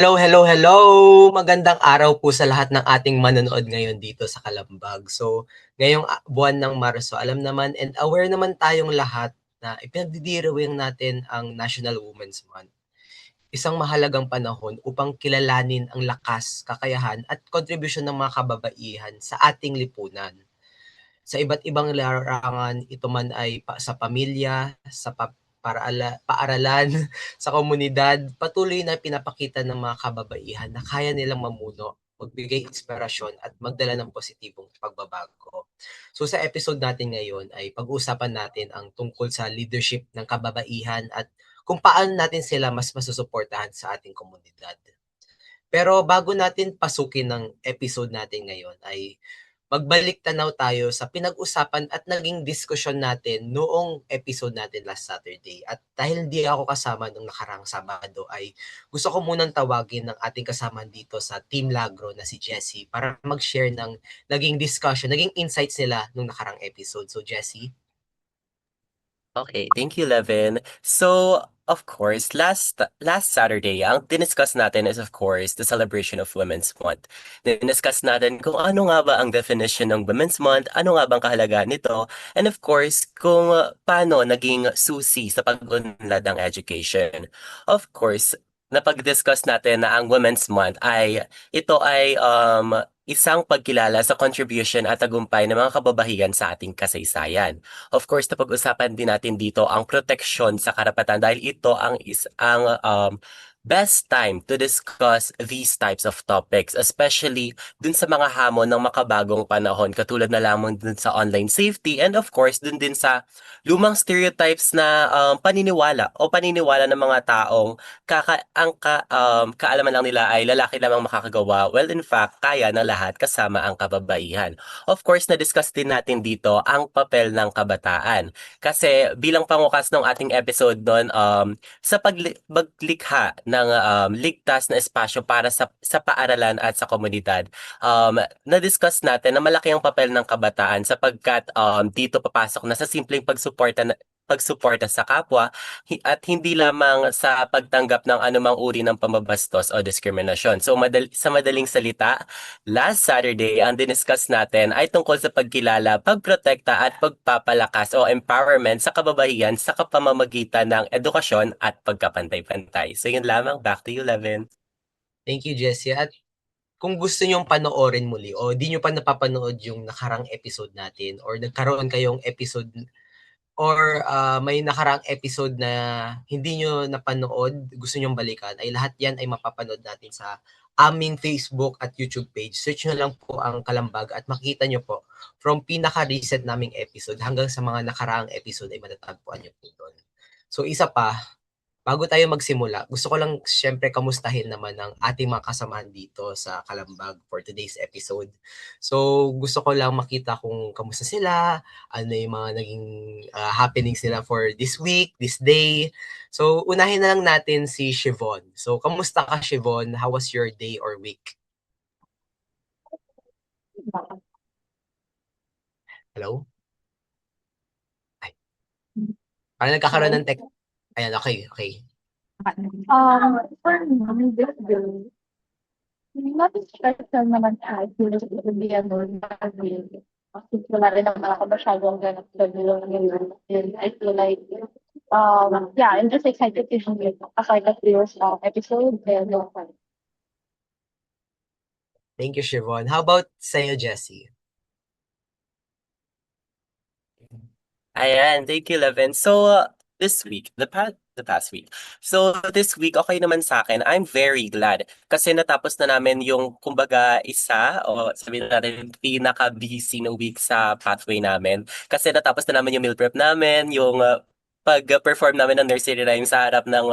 Hello, hello, hello! Magandang araw po sa lahat ng ating manonood ngayon dito sa Kalambag. So, ngayong buwan ng Marso, alam naman and aware naman tayong lahat na ipinagdidiriwang natin ang National Women's Month. Isang mahalagang panahon upang kilalanin ang lakas, kakayahan at kontribusyon ng mga kababaihan sa ating lipunan. Sa iba't ibang larangan, ito man ay sa pamilya, sa paaralan, sa komunidad, patuloy na pinapakita ng mga kababaihan na kaya nilang mamuno, magbigay inspirasyon at magdala ng positibong pagbabago. So sa episode natin ngayon ay pag-uusapan natin ang tungkol sa leadership ng kababaihan at kung paano natin sila mas masusuportahan sa ating komunidad. Pero bago natin pasukin ng episode natin ngayon ay magbalik tanaw tayo sa pinag-usapan at naging diskusyon natin noong episode natin last Saturday. At dahil hindi ako kasama nung nakarang Sabado ay gusto ko munang tawagin ng ating kasama dito sa Team Lagro na si Jessie para mag-share ng naging discussion, naging insights nila nung nakarang episode. So Jessie? Okay, thank you, Levin. So, of course, last Saturday, ang diniscuss natin is, of course, the celebration of Women's Month. Diniscuss natin kung ano nga ba ang definition ng Women's Month, ano nga bang kahalagahan nito, and of course, kung paano naging susi sa pag-unlad ng education. Of course, napag-discuss natin na ang Women's Month ito ay isang pagkilala sa contribution at tagumpay ng mga kababahigan sa ating kasaysayan. Of course, napag-usapan din natin dito ang proteksyon sa karapatan dahil ito ang best time to discuss these types of topics, especially dun sa mga hamon ng makabagong panahon, katulad na lamang dun sa online safety and of course dun din sa lumang stereotypes na paniniwala o paniniwala ng mga taong kaalaman lang nila ay lalaki lamang makakagawa. Well, in fact, kaya ng lahat kasama ang kababaihan. Of course, na-discuss din natin dito ang papel ng kabataan. Kasi bilang pangukas ng ating episode doon, sa paglikha ng ligtas na espasyo para sa paaralan at sa komunidad, na-discuss natin na malaki ang papel ng kabataan sapagkat dito papasok na sa simpleng pagsuporta sa kapwa at hindi lamang sa pagtanggap ng anumang uri ng pambabastos o diskriminasyon. So sa madaling salita, last Saturday, ang diniscuss natin ay tungkol sa pagkilala, pagprotekta at pagpapalakas o empowerment sa kababaihan sa kapamamagitan ng edukasyon at pagkapantay-pantay. So yun lamang, back to you, Levin. Thank you, Jessie. At kung gusto nyong panoorin muli o di nyo pa napapanood yung nakarang episode natin or nagkaroon kayong episode or may nakarang episode na hindi nyo napanood, gusto nyong balikan, ay lahat yan ay mapapanood natin sa aming Facebook at YouTube page. Search nyo lang po ang Kalambag at makita nyo po from pinaka-recent naming episode hanggang sa mga nakaraang episode ay matatagpuan nyo po doon. So isa pa, bago tayo magsimula, gusto ko lang siyempre kamustahin naman ang ating mga kasamahan dito sa Kalambag for today's episode. So, gusto ko lang makita kung kamusta sila, ano yung mga naging happenings nila for this week, this day. So, unahin na lang natin si Shivon. So, kamusta ka, Shivon? How was your day or week? Hello? Ay, parang nagkakaroon Hello? ng tech. Ayan, okay, okay. For me, this day, nothing special naman kahit hindi hindi ano, dahil kasi wala rin naman ako masyadong ganap sa bilo ngayon. And I feel like, yeah, I'm just excited to hear aside of this episode and Thank you, Shivon. How about sa'yo, Jessie? Ayan, thank you, Levin. So, this week, the past week. So, this week, okay naman sa akin. I'm very glad kasi natapos na namin yung, kumbaga, isa o sabihin natin, pinaka-busy na week sa pathway namin. Kasi natapos na namin yung meal prep namin, yung pag-perform namin ng nursery rhyme sa harap ng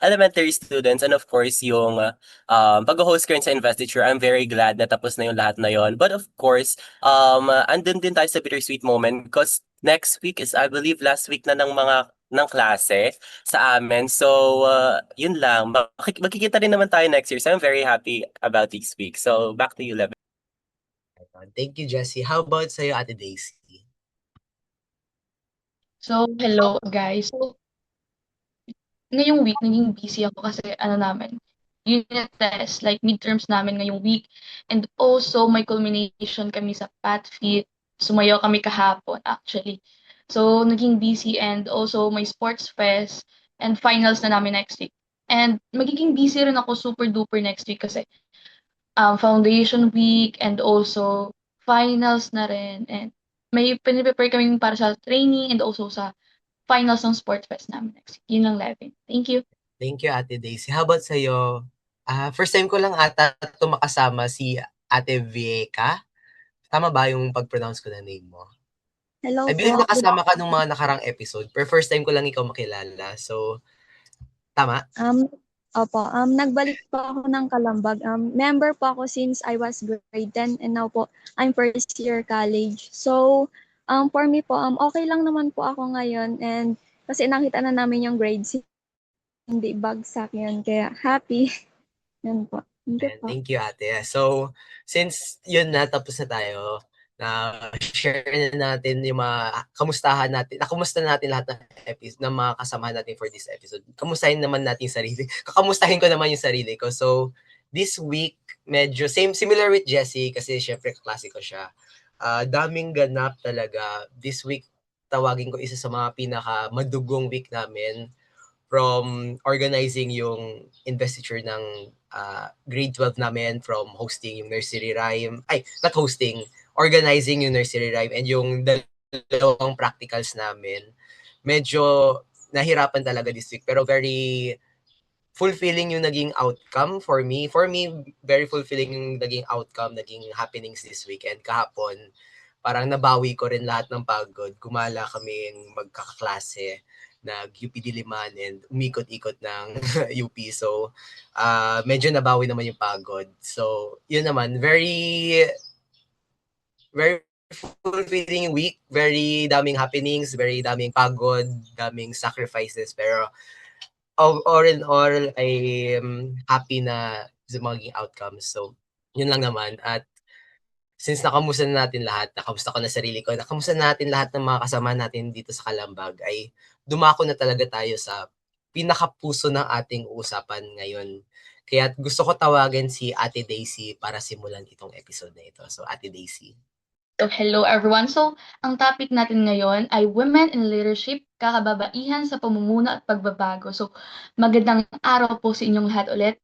elementary students and of course yung pag-host ko rin sa investiture. I'm very glad na tapos na yung lahat na yon. But of course, andun din tayo sa bittersweet moment because next week is I believe last week na ng klase sa amin. So, yun lang. Magkikita rin naman tayo next year. So, I'm very happy about this week. So, back to you, Levin. Thank you, Jessie. How about sa'yo, Ate Daisy? So, hello guys. So, ngayong week, naging busy ako kasi ano namin, unit test, like midterms namin ngayong week. And also, may culmination kami sa PatFit. Sumayaw kami kahapon, actually. So, naging busy and also may sports fest and finals na namin next week. And magiging busy rin ako super duper next week kasi foundation week and also finals na rin. And may piniprepare kami para sa training and also sa finals ng sports fest namin next week. Yun lang, Levin. Thank you. Thank you, Ate Daisy. How about sa'yo? First time ko lang ata ito makasama si Ate Vieka. Tama ba yung pag-pronounce ko ng name mo? Hello I believe po. nakasama ka nung mga nakarang episode, pero first time ko lang ikaw makilala. So, tama? Opo, nagbalik po ako ng Kalambag. Member po ako since I was grade 10 and now po I'm first year college. So, for me po, okay lang naman po ako ngayon and kasi nakita na namin yung grades, hindi bagsak yun. Kaya happy. Yan po. Thank you Ayan, po. thank you, Ate. So, since yun na, tapos na tayo, na share na natin yung mga kamustahan natin, nakumusta natin lahat ng episode, ng mga kasamahan natin for this episode. Kamustahin naman natin yung sarili. Kakamustahin ko naman yung sarili ko. So, this week, medyo similar with Jessie, kasi syempre kaklase ko siya. Daming ganap talaga. This week, tawagin ko isa sa mga pinaka madugong week namin from organizing yung investiture ng grade 12 namin, from hosting yung nursery rhyme, not hosting, organizing yung nursery rhyme and yung dalawang practicals namin. Medyo nahirapan talaga this week, pero very fulfilling yung naging outcome for me. For me, very fulfilling yung naging outcome, naging happenings this weekend. Kahapon, parang nabawi ko rin lahat ng pagod. Gumala kaming magkakaklase, nag-UP Diliman and umikot-ikot ng UP. So, medyo nabawi naman yung pagod. So, yun naman, very fulfilling week. Very daming happenings, very daming pagod, daming sacrifices. Pero, all in all, I'm happy na sa maging outcomes. So, yun lang naman. At since nakamusta na natin lahat, nakamusta ko na sarili ko, nakamusta na natin lahat ng mga kasama natin dito sa Kalambag, ay dumako na talaga tayo sa pinakapuso ng ating usapan ngayon. Kaya gusto ko tawagan si Ate Daisy para simulan itong episode na ito. So, Ate Daisy. So, hello everyone. So, ang topic natin ngayon ay Women in Leadership, kakababaihan sa pamumuno at pagbabago. So, magandang araw po sa inyong lahat ulit.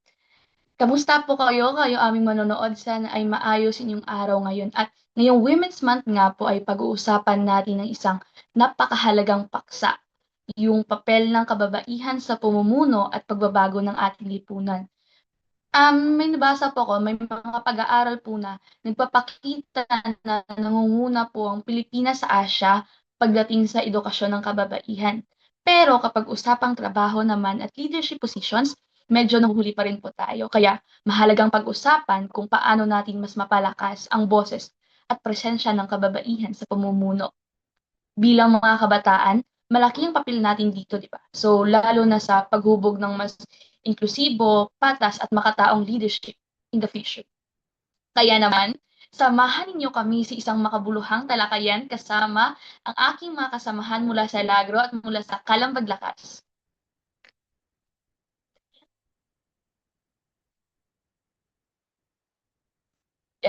Kamusta po kayo? Kayo aming manonood. Sana ay maayos inyong araw ngayon. At ngayong Women's Month nga po ay pag-uusapan natin ng isang napakahalagang paksa, yung papel ng kababaihan sa pamumuno at pagbabago ng ating lipunan. May nabasa po ako, may mga pag-aaral po na nagpapakita na nangunguna po ang Pilipinas sa Asia pagdating sa edukasyon ng kababaihan. Pero kapag usapang trabaho naman at leadership positions, medyo nahuhuli pa rin po tayo. Kaya mahalagang pag-usapan kung paano natin mas mapalakas ang boses at presensya ng kababaihan sa pamumuno. Bilang mga kabataan, malaki ang papel natin dito, di ba? So, lalo na sa paghubog ng mas inklusibo, patas at makataong leadership in the future. Kaya naman, samahan ninyo kami sa isang makabuluhang talakayan kasama ang aking mga kasamahan mula sa Lagro at mula sa Kalambag Lakas.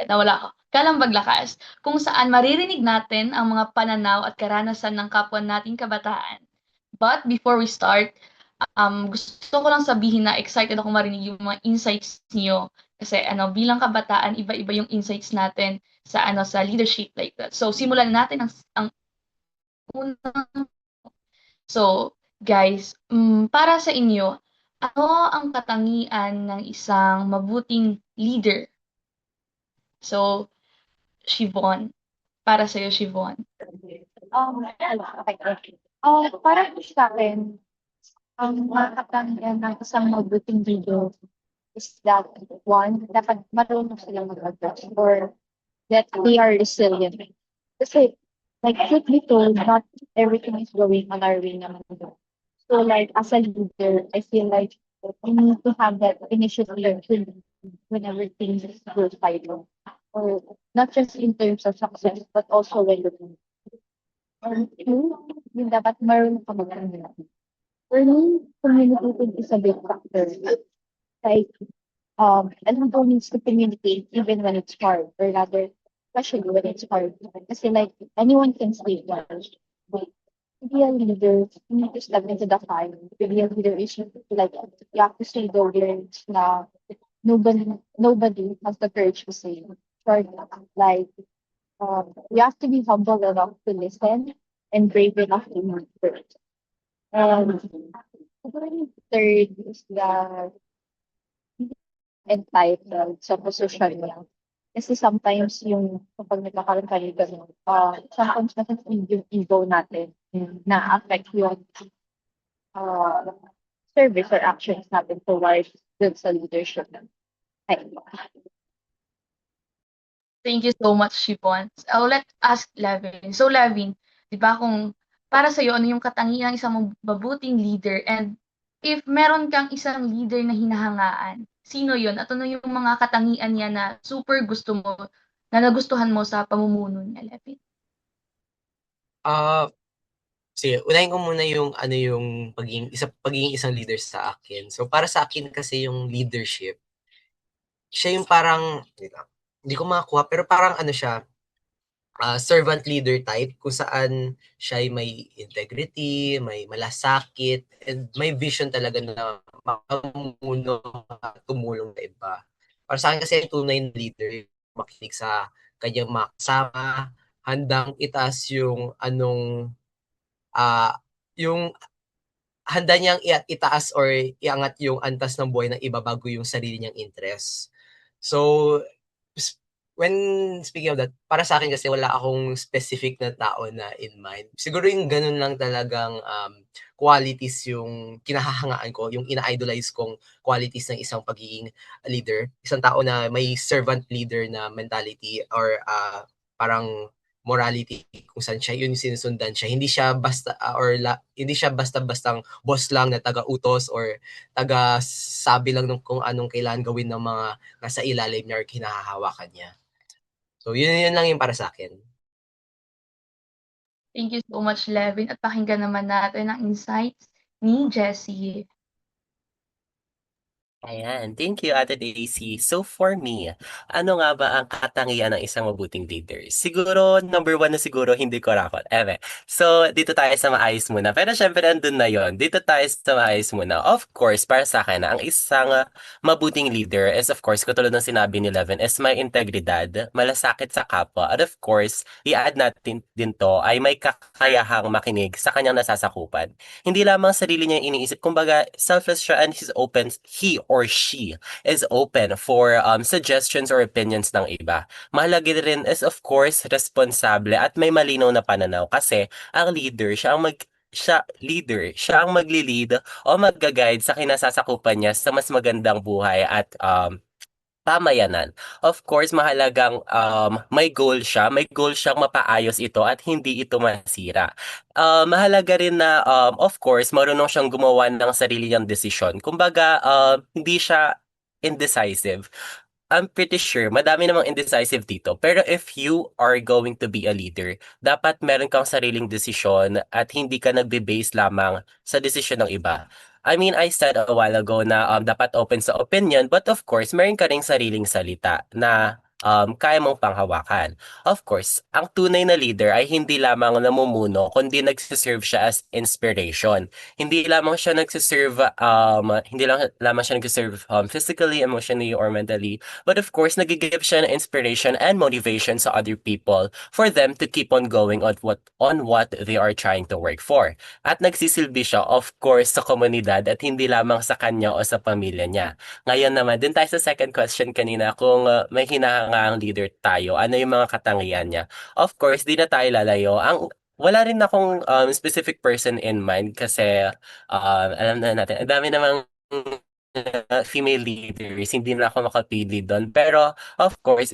Nawala ako. Kalambag Lakas, kung saan maririnig natin ang mga pananaw at karanasan ng kapwa nating kabataan. But before we start, gusto ko lang sabihin na excited ako marinig yung mga insights niyo kasi bilang kabataan iba-iba yung insights natin sa leadership like that. So simulan natin ang unang. So guys, para sa inyo, ano ang katangian ng isang mabuting leader? So Shivon, para sa iyo Shivon. Okay. Para po sa akin, ang mga katangian ng isang mabuting leader is that one, dapat marunong silang mag-adjust or that they are resilient. Kasi, like, truth be told, not everything is going on our way naman. So, like, as a leader, I feel like we need to have that initiative whenever things go sideways. Or not just in terms of success, but also when you're or two, yung dapat marunong ka mag-communicate. For me, communicating is a big factor. Like, and who needs to communicate even when it's hard, or rather, especially when it's hard. Kasi like, anyone can say well, but to be a leader, you need to step into the fire. To be a leader is like, you have to say the words na nobody has the courage to say. Or like, you have to be humble enough to listen and brave enough to move first. And third is the entitled sa posisyon niya. Kasi sometimes yung kapag nagkakaroon tayo ganun, sometimes nasa-feed yung ego natin na-affect yung uh, service or actions natin towards dun sa leadership. Ay, Thank you so much, Shipon. Let's ask Levin. So, Levin, di ba kung para sa'yo, ano yung katangian ng isang mabuting leader? And if meron kang isang leader na hinahangaan, sino yun? At ano yung mga katangian niya na super gusto mo, na nagustuhan mo sa pamumuno niya, Levin? Sige, unahin ko muna yung ano yung pagiging isang leader sa akin. So para sa akin kasi yung leadership, siya yung parang wait lang, hindi ko makakuha pero parang ano siya, servant leader type kung saan siya ay may integrity, may malasakit, and may vision talaga na makamuno at tumulong sa iba. Para sa akin kasi yung tunay na leader, makinig sa kanyang mga kasama, handang itaas yung yung handa niyang itaas or iangat yung antas ng buhay ng iba bago yung sarili niyang interest. So, s- when speaking of that, para sa akin kasi wala akong specific na tao na in mind. Siguro yung ganun lang talagang qualities yung kinahahangaan ko, yung ina-idolize kong qualities ng isang pagiging leader. Isang tao na may servant leader na mentality or parang morality kung saan siya yun yung sinusundan siya. Hindi siya basta hindi siya basta-bastang boss lang na taga-utos or taga-sabi lang ng kung anong kailangan gawin ng mga nasa ilalim niya or kinahahawakan niya. So, yun lang yung para sa akin. Thank you so much, Levin. At pakinggan naman natin ang insights ni Jessie. Ayan, thank you, Ate Daisy. So for me, ano nga ba ang katangian ng isang mabuting leader? Siguro, number one na siguro, hindi ko rakot. So, dito tayo sa maayos muna. Pero syempre, andun na yon. Dito tayo sa maayos muna. Of course, para sa akin, ang isang mabuting leader is, of course, katulad ng sinabi ni Levin, is may integridad, malasakit sa kapwa, at of course, i-add natin din to, ay may kakayahang makinig sa kanyang nasasakupan. Hindi lamang sarili niya yung iniisip. Kumbaga, selfless siya and he or she is open for suggestions or opinions ng iba. Mahalaga rin is of course responsable at may malinaw na pananaw kasi ang leader, siya ang magli-lead o magga-guide sa kinasasakupan niya sa mas magandang buhay at pamayanan. Of course, mahalagang may goal siyang mapaayos ito at hindi ito masira. Mahalaga rin na of course, marunong siyang gumawa ng sarili niyang desisyon. Kumbaga, hindi siya indecisive. I'm pretty sure madami namang indecisive dito. Pero if you are going to be a leader, dapat meron kang sariling desisyon at hindi ka nagbe-base lamang sa desisyon ng iba. I mean, I said a while ago na dapat open sa opinion, but of course, meron ka ring sariling salita na kaya mong panghawakan. Of course, ang tunay na leader ay hindi lamang namumuno, kundi nagsiserve siya as inspiration. Hindi lang lamang siya nagsiserve physically, emotionally, or mentally, but of course, nagigive siya ng inspiration and motivation sa other people for them to keep on going on what they are trying to work for. At nagsisilbi siya, of course, sa komunidad at hindi lamang sa kanya o sa pamilya niya. Ngayon naman, din tayo sa second question kanina, kung may hinahangaang leader tayo, ano yung mga katangian niya? Of course, di na tayo lalayo. Wala rin akong specific person in mind kasi alam na natin, ang dami namang female leaders, hindi na ako makapili doon. Pero, of course,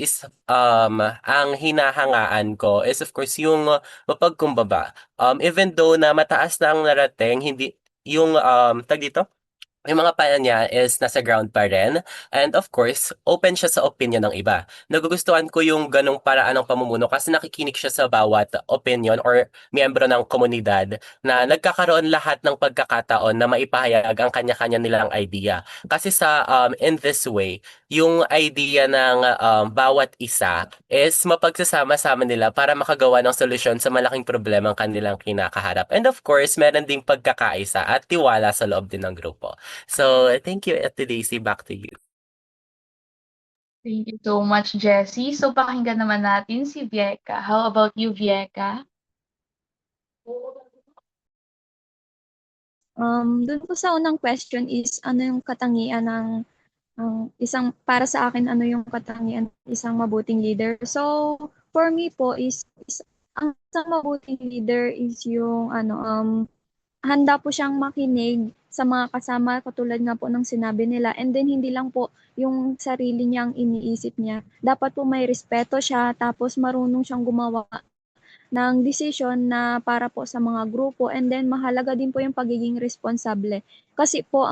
ang hinahangaan ko is, of course, yung mapagkumbaba. Even though na mataas na ang narating, hindi, yung, tag dito? yung mga paa niya is nasa ground pa rin. And of course, open siya sa opinion ng iba. Nagugustuhan ko yung ganong paraan ng pamumuno kasi nakikinig siya sa bawat opinion or miyembro ng komunidad na nagkakaroon lahat ng pagkakataon na maipahayag ang kanya-kanya nilang idea. Kasi in this way, yung idea ng bawat isa is mapagsasama-sama nila para makagawa ng solusyon sa malaking problema ang kanilang kinakaharap. And of course, meron ding pagkakaisa at tiwala sa loob din ng grupo. So, thank you, Ate Daisy. Back to you. Thank you so much, Jessie. So, pakinggan naman natin si Vieka. How about you, Vieka? Dun po sa unang question is ano yung katangian ng para sa akin ano yung katangian ng isang mabuting leader. So, for me po is ang isang mabuting leader is yung handa po siyang makinig sa mga kasama katulad nga po ng sinabi nila, and then hindi lang po yung sarili niyang iniisip niya. Dapat po may respeto siya, tapos marunong siyang gumawa ng desisyon na para po sa mga grupo, and then mahalaga din po yung pagiging responsable. Kasi po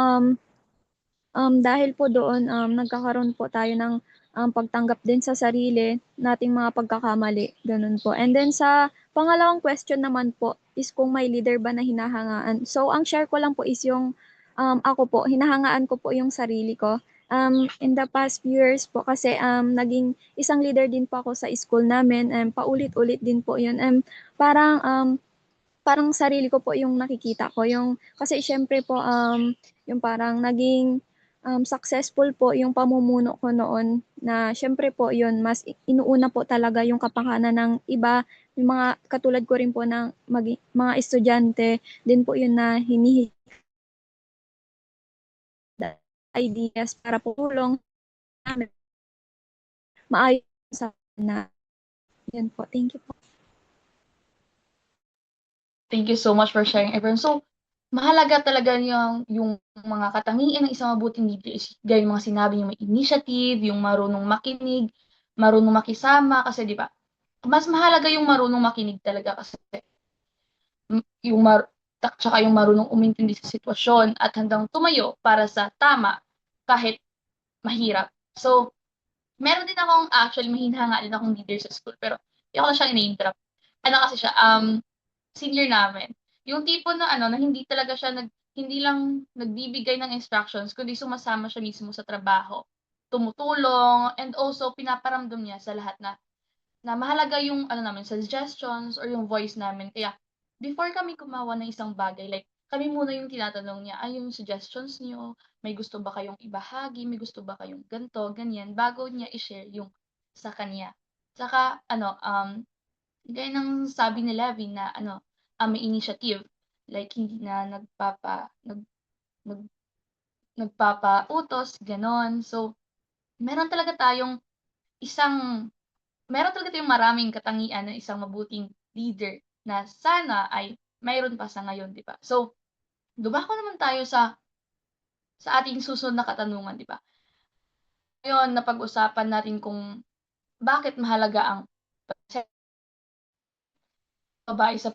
dahil po doon nagkakaroon po tayo ng pagtanggap din sa sarili nating mga pagkakamali, ganun po. And then sa pangalawang question naman po is kung may leader ba na hinahangaan. So ang share ko lang po is yung ako po, hinahangaan ko po yung sarili ko. In the past few years po kasi naging isang leader din po ako sa school namin, paulit-ulit din po yun. Parang sarili ko po yung nakikita ko, yung kasi siyempre po yung parang naging successful po yung pamumuno ko noon, na siyempre po yun mas inuuna po talaga yung kapakanan ng iba, yung mga katulad ko rin po ng mga estudyante din po yun na hinihingi ideas para po tulong namin maayos sa na yun po. Thank you po. Thank you so much for sharing, everyone. So, mahalaga talaga yung mga katangian ng isang mabuting leader is gaya yung mga sinabi niyo, may initiative, yung marunong makinig, marunong makisama, kasi di ba, mas mahalaga yung marunong makinig talaga kasi yung tsaka yung marunong umintindi sa sitwasyon at handang tumayo para sa tama kahit mahirap. So, meron din akong actually mahinahanga din akong leader sa school, pero hindi ko na siya name drop. Ano kasi siya, senior namin. Yung tipo na na hindi talaga siya hindi lang nagbibigay ng instructions, kundi sumasama siya mismo sa trabaho. Tumutulong, and also pinaparamdam niya sa lahat na mahalaga yung namin, suggestions or yung voice namin. Kaya before kami gumawa ng isang bagay, like kami muna yung tinatanong niya, ay yung suggestions niyo, may gusto ba kayong ibahagi, may gusto ba kayong ganto, ganyan, bago niya i-share yung sa kanya. Saka gaya ng sabi ni Levin na may initiative, like hindi na nag, nagpapautos, ganon. So, meron talaga tayong isang meron talaga tayong maraming katangian ng isang mabuting leader na sana ay mayroon pa sa ngayon, 'di ba? So, dumako naman tayo sa ating susunod na katanungan, 'di ba? Ngayon, napag-usapan natin kung bakit mahalaga ang babae sa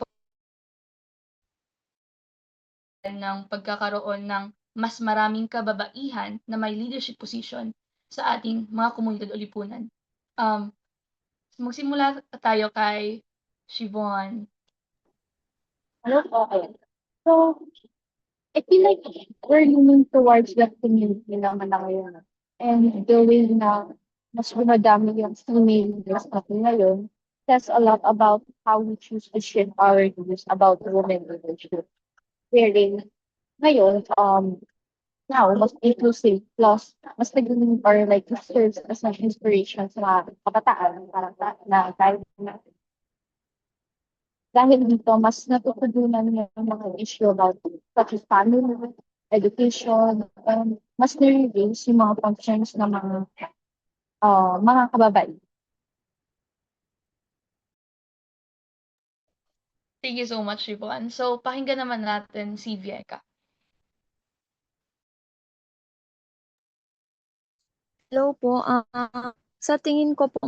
ng pagkakaroon ng mas maraming kababaihan na may leadership position sa ating mga komunidad o lipunan. Magsimula tayo kay Shivon. Hello po. Okay. So, I feel like we're leaning towards that community naman na ngayon. And the way na mas dumadami yung female leaders natin ngayon says a lot about how we choose to shift our views about women leadership. Wherein, ngayon, now, mas inclusive, plus, mas naging, or like, it serves as an inspiration sa mga kabataan, parang na kahit natin. Dahil dito, mas natutugunan niya yung mga issue about such as family, education, and mas nire-raise yung mga functions ng mga kababaihan. Thank you so much, Shivon. So, pakinggan naman natin si Vieka. Hello po. Sa tingin ko po,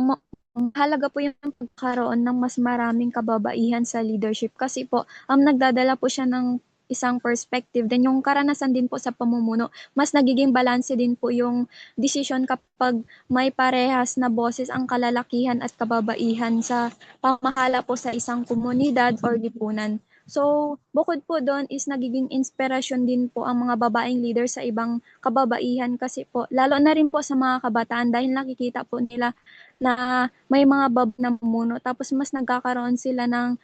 mahalaga po yung pagkaroon ng mas maraming kababaihan sa leadership kasi po nagdadala po siya ng isang perspective. Then yung karanasan din po sa pamumuno, mas nagiging balanse din po yung desisyon kapag may parehas na boses ang kalalakihan at kababaihan sa pamahala po sa isang komunidad or lipunan. So, bukod po doon is nagiging inspirasyon din po ang mga babaeng leader sa ibang kababaihan kasi po, lalo na rin po sa mga kabataan dahil nakikita po nila na may mga na namumuno tapos mas nagkakaroon sila ng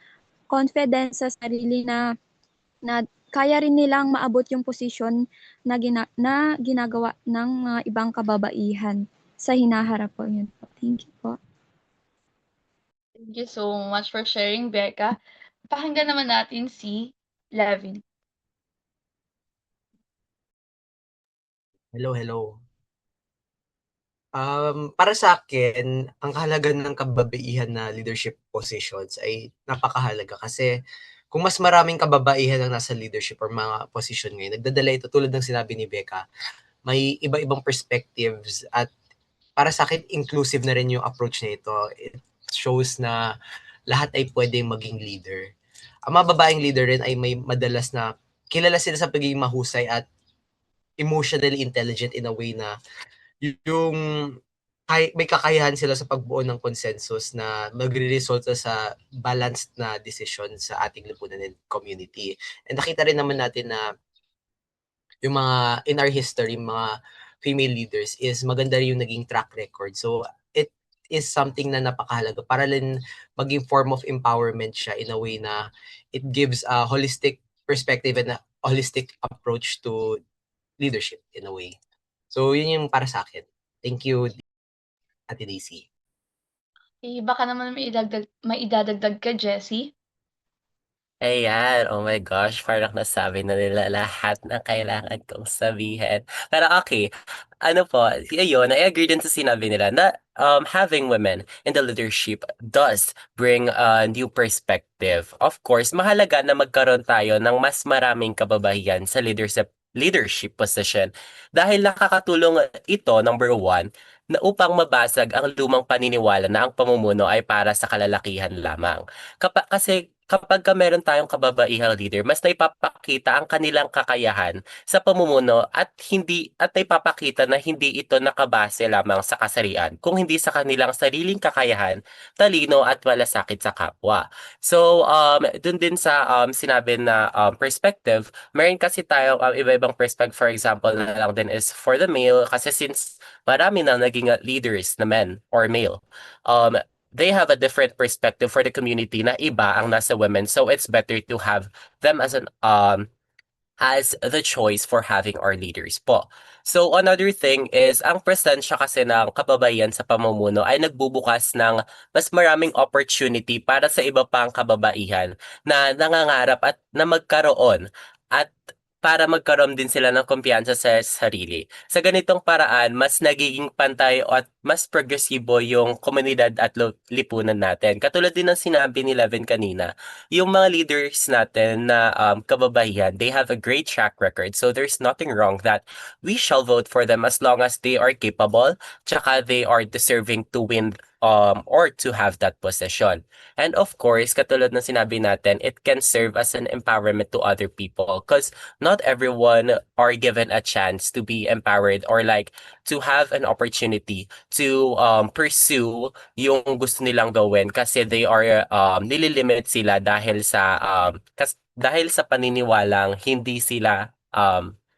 confidence sa sarili na kaya rin nilang maabot yung posisyon na ginagawa ng mga ibang kababaihan sa hinaharap po yun po. Thank you po. Thank you so much for sharing, Becca. Pakinggan naman natin si Levin. Hello, hello. Para sa akin, ang kahalagahan ng kababaihan na leadership positions ay napakahalaga kasi kung mas maraming kababaihan ang nasa leadership or mga position ngayon, nagdadala ito tulad ng sinabi ni Becca, may iba-ibang perspectives at para sa akin, inclusive na rin yung approach na ito. It shows na lahat ay pwedeng maging leader. Ang mga babaeng leader rin ay may madalas na kilala sila sa pagiging mahusay at emotionally intelligent in a way na yung may kakayahan sila sa pagbuo ng consensus na magre-resulta sa balanced na decision sa ating lipunan and community. And nakita rin naman natin na yung mga in our history, mga female leaders is maganda rin yung naging track record. So it is something na napakahalaga para rin maging form of empowerment siya in a way na it gives a holistic perspective and a holistic approach to leadership in a way. So yun yung para sa akin. Thank you, Ate Daisy. Baka naman may idadagdag ka, Jessie? Ayan, oh my gosh, parang nasabi na nila lahat ng kailangan kong sabihin. Pero okay, ano po, ayun, I agree din sa sinabi nila na having women in the leadership does bring a new perspective. Of course, mahalaga na magkaroon tayo ng mas maraming kababaihan sa leadership position dahil nakakatulong ito, number one, na upang mabasag ang lumang paniniwala na ang pamumuno ay para sa kalalakihan lamang. Kasi kapag meron tayong kababaihang leader, mas naipapakita ang kanilang kakayahan sa pamumuno at naipapakita na hindi ito nakabase lamang sa kasarian, kung hindi sa kanilang sariling kakayahan, talino at malasakit sa kapwa. So, dun din sa sinabi na perspective, meron kasi tayo iba-ibang perspective. For example, na lang din is for the male, kasi since marami na naging leaders na men or male, um, they have a different perspective for the community na iba ang nasa women. So it's better to have them as the choice for having our leaders po. So another thing is ang presensya kasi ng kababaihan sa pamumuno ay nagbubukas ng mas maraming opportunity para sa iba pang kababaihan na nangangarap at na magkaroon at para magkaroon din sila ng kumpiyansa sa sarili. Sa ganitong paraan, mas nagiging pantay at mas progresibo yung komunidad at lipunan natin. Katulad din ng sinabi ni Levin kanina, yung mga leaders natin na kababaihan, they have a great track record. So there's nothing wrong that we shall vote for them as long as they are capable, tsaka they are deserving to win or to have that position. And of course, katulad ng sinabi natin, it can serve as an empowerment to other people because not everyone are given a chance to be empowered or like to have an opportunity to pursue yung gusto nilang gawin kasi they are nililimit sila dahil sa paniniwalang hindi sila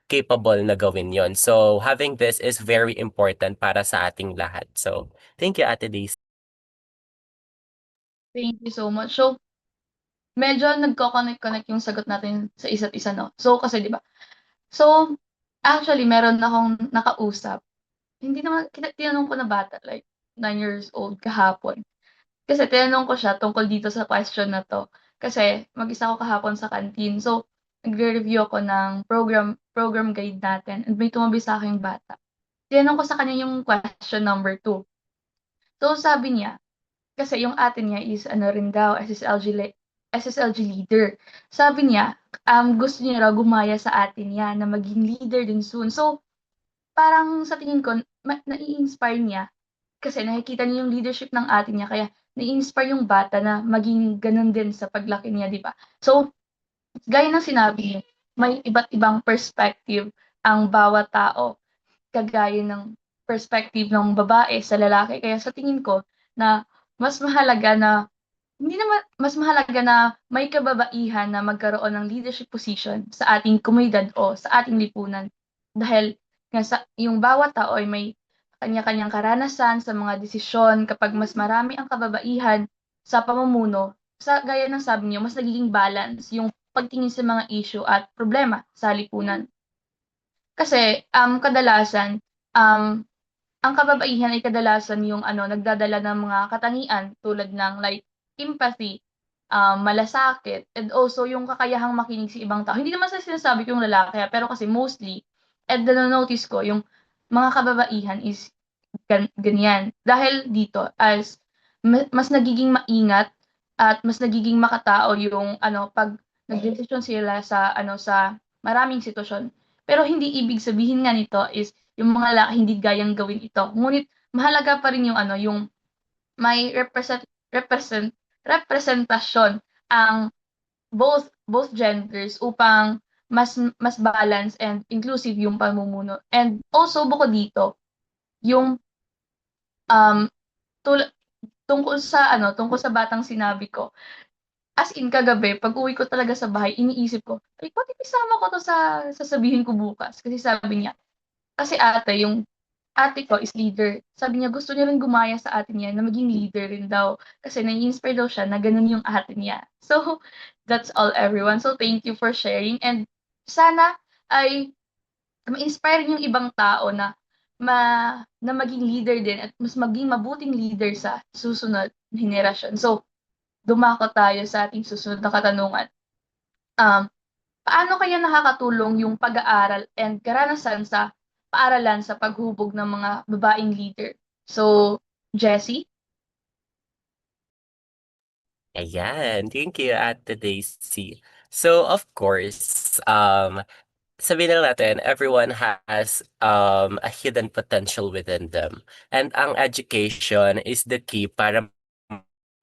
capable na gawin yon. So having this is very important para sa ating lahat. So thank you, Ate Daisy. Thank you so much. So, medyo nagko-connect yung sagot natin sa isa't isa, no? So, kasi, di ba? So, actually, meron akong nakausap. Hindi naman, tinanong ko na bata, like, 9 years old kahapon. Kasi tinanong ko siya tungkol dito sa question na to. Kasi, mag-isa ako kahapon sa canteen. So, nagre-review ako ng program guide natin. And may tumabi sa akin bata. Tinanong ko sa kanya yung question number 2. So, sabi niya, kasi yung atin niya is ano rin daw, SSLG leader. Sabi niya, gusto niya raw gumaya sa atin yan, na maging leader din soon. So, parang sa tingin ko, nai-inspire niya. Kasi nakikita niya yung leadership ng atin niya, kaya nai-inspire yung bata na maging ganun din sa paglaki niya, di ba? So, gaya ng sinabi niya, may iba't ibang perspective ang bawat tao, kagaya ng perspective ng babae sa lalaki. Kaya sa tingin ko na mas mahalaga na hindi naman mas mahalaga na may kababaihan na magkaroon ng leadership position sa ating komunidad o sa ating lipunan. Dahil nga yung bawat tao ay may kanya-kanyang karanasan sa mga desisyon. Kapag mas marami ang kababaihan sa pamumuno, gaya ng sabi niyo, mas nagiging balance yung pagtingin sa mga issue at problema sa lipunan. Kasi kadalasan ang kababaihan ay kadalasan yung nagdadala ng mga katangian tulad ng like empathy, malasakit, and also yung kakayahang makinig sa ibang tao. Hindi naman sa sinasabi ko yung lalaki, pero kasi mostly, and na-notice ko yung mga kababaihan is ganyan. Dahil dito, as mas nagiging maingat at mas nagiging makatao yung pag nagdesisyon sila sa maraming sitwasyon. Pero hindi ibig sabihin nga nito is yung mga lalaki hindi gayang gawin ito. Ngunit mahalaga pa rin yung yung may representasyon ang both genders upang mas balance and inclusive yung pamumuno. And also bukod dito, yung um tul- tungkol sa batang sinabi ko, as in kagabi, pag-uwi ko talaga sa bahay, iniisip ko, ay, bakit isama ko to sa sasabihin ko bukas? Kasi sabi niya, kasi yung ate ko is leader. Sabi niya, gusto niya rin gumaya sa ate niya na maging leader rin daw. Kasi nai-inspire daw siya na ganun yung ate niya. So, that's all everyone. So, thank you for sharing. And sana ay ma-inspire yung ibang tao na maging leader din at mas maging mabuting leader sa susunod na henerasyon. So, dumako tayo sa ating susunod na katanungan. Paano kaya nakakatulong yung pag-aaral and karanasan sa paaralan sa paghubog ng mga babaeng leader? So, Jessie? Ayan, thank you, Ate Daisy. So, of course, sabihin na natin, everyone has a hidden potential within them. And ang education is the key para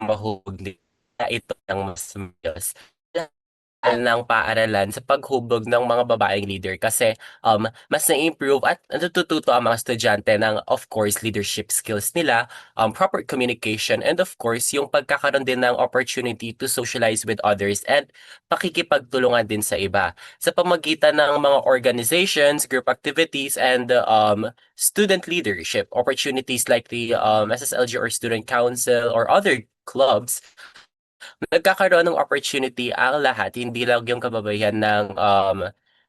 mahubog nila ito ng mas mayos ng paaralan sa paghubog ng mga babaeng leader kasi mas na-improve at natututo ang mga estudyante ng of course leadership skills nila, proper communication, and of course yung pagkakaroon din ng opportunity to socialize with others and pakikipagtulungan din sa iba sa pamagitan ng mga organizations, group activities, and student leadership opportunities like the SSLG or student council or other clubs. Nagkakaroon ng opportunity ang lahat, hindi lang yung kababaihan ng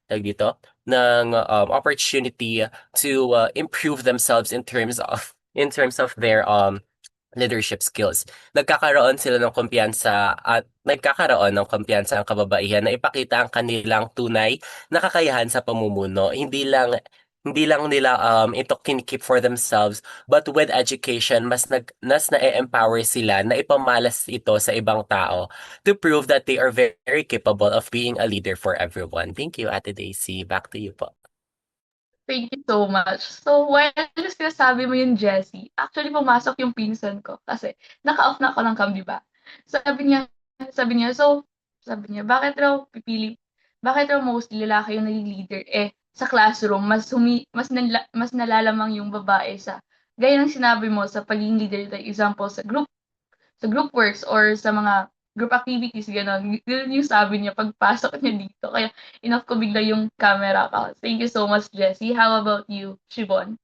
tawag dito, ng opportunity to improve themselves in terms of their leadership skills. Nagkakaroon sila ng kumpiyansa at nagkakaroon ng kumpiyansa ang kababaihan na ipakita ang kanilang tunay na kakayahan sa pamumuno. Hindi lang nila ito kinikip for themselves, but with education mas na-empower sila na ipamalas ito sa ibang tao to prove that they are very, very capable of being a leader for everyone. Thank you, Ate Daisy. Back to you po. Thank you so much. So, while sinasabi mo yun, Jessie, actually pumasok yung pinsan ko kasi naka-off na ako ng cam, di ba? Sabi niya, sabi niya, bakit raw mostly lalaki yung naging leader? Sa classroom, mas nalalamang yung babae gaya ng sinabi mo sa pagiging leader, like example, sa group works or sa mga group activities, gano'n. Yun yung sabi niya pagpasok niya dito. Kaya inoff ko bigla yung camera ko. Thank you so much, Jessie. How about you, Shibon?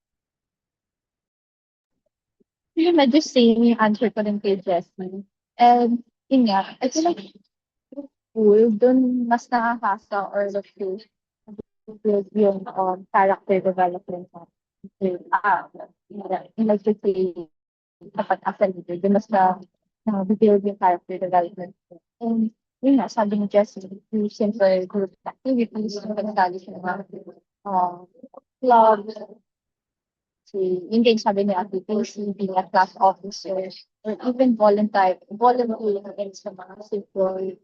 Yung medyo same yung answer ko din kay Jessie. And yun nga, I feel like school, dun mas nakakasa or the feel build yung character development natin. Like you say, dapat as a leader, dun mas na-build yung character development. And yun nga, sabi ni Jessie, yung simple group activities, pagkakali sa mga clubs, yun din sabi ni Ate Casey, being a class officer, or even volunteering against sa mga simple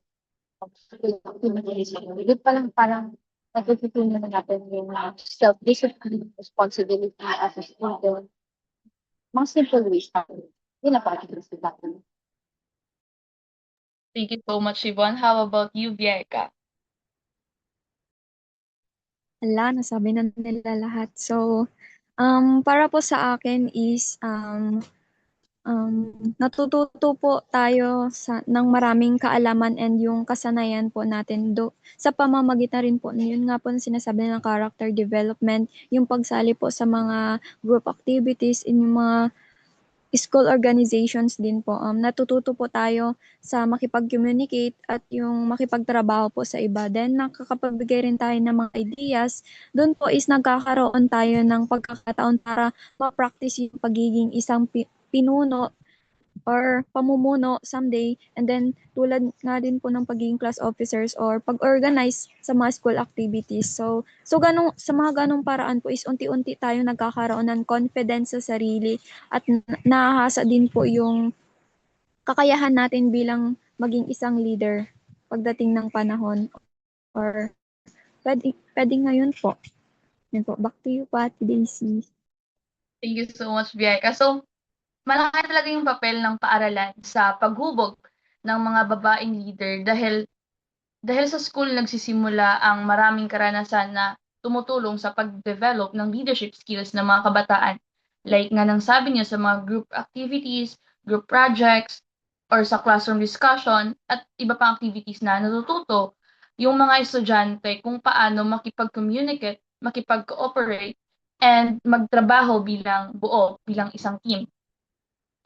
activities. Doon pa lang parang natututunan na natin yung self-discipline, responsibility as a student. Mga simple ways na yun na practice natin. Thank you so much, Shibon. How about you, Bianca? Hala, nasabi na nila lahat. So, para po sa akin is, natututo po tayo ng maraming kaalaman and yung kasanayan po natin sa pamamagitan rin po, yun nga po na sinasabi ng character development, yung pagsali po sa mga group activities, in yung mga school organizations din po. Natututo po tayo sa makipag-communicate at yung makipagtrabaho po sa iba. Then nakakapagbigay rin tayo ng mga ideas. Doon po is nagkakaroon tayo ng pagkakataon para ma-practice yung pagiging isang pinuno or pamumuno someday. And then tulad nga din po ng pagiging class officers or pag-organize sa mga school activities. So sa mga ganong paraan po is unti-unti tayo nagkakaroon ng confidence sa sarili at nahahasa din po yung kakayahan natin bilang maging isang leader pagdating ng panahon or pwede ngayon po. Yan po. Back to you, Pati Daisy. Thank you so much, Bianca. So, malaki talaga yung papel ng paaralan sa paghubog ng mga babaeng leader dahil sa school nagsisimula ang maraming karanasan na tumutulong sa pag-develop ng leadership skills ng mga kabataan. Like nga nang sabi niyo sa mga group activities, group projects, or sa classroom discussion at iba pang activities na natututo yung mga estudyante kung paano makipag-communicate, makipag-cooperate, and magtrabaho bilang buo, bilang isang team.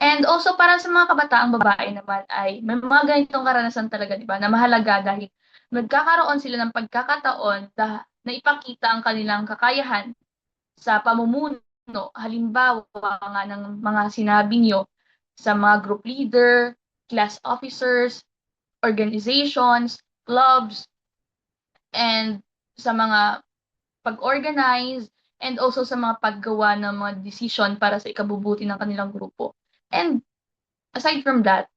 And also para sa mga kabataang babae naman ay may mga ganitong karanasan talaga, di ba, na mahalaga dahil nagkakaroon sila ng pagkakataon na ipakita ang kanilang kakayahan sa pamumuno. Halimbawa nga ng mga sinabi niyo sa mga group leader, class officers, organizations, clubs, and sa mga pag-organize, and also sa mga paggawa ng mga decision para sa ikabubuti ng kanilang grupo. And aside from that,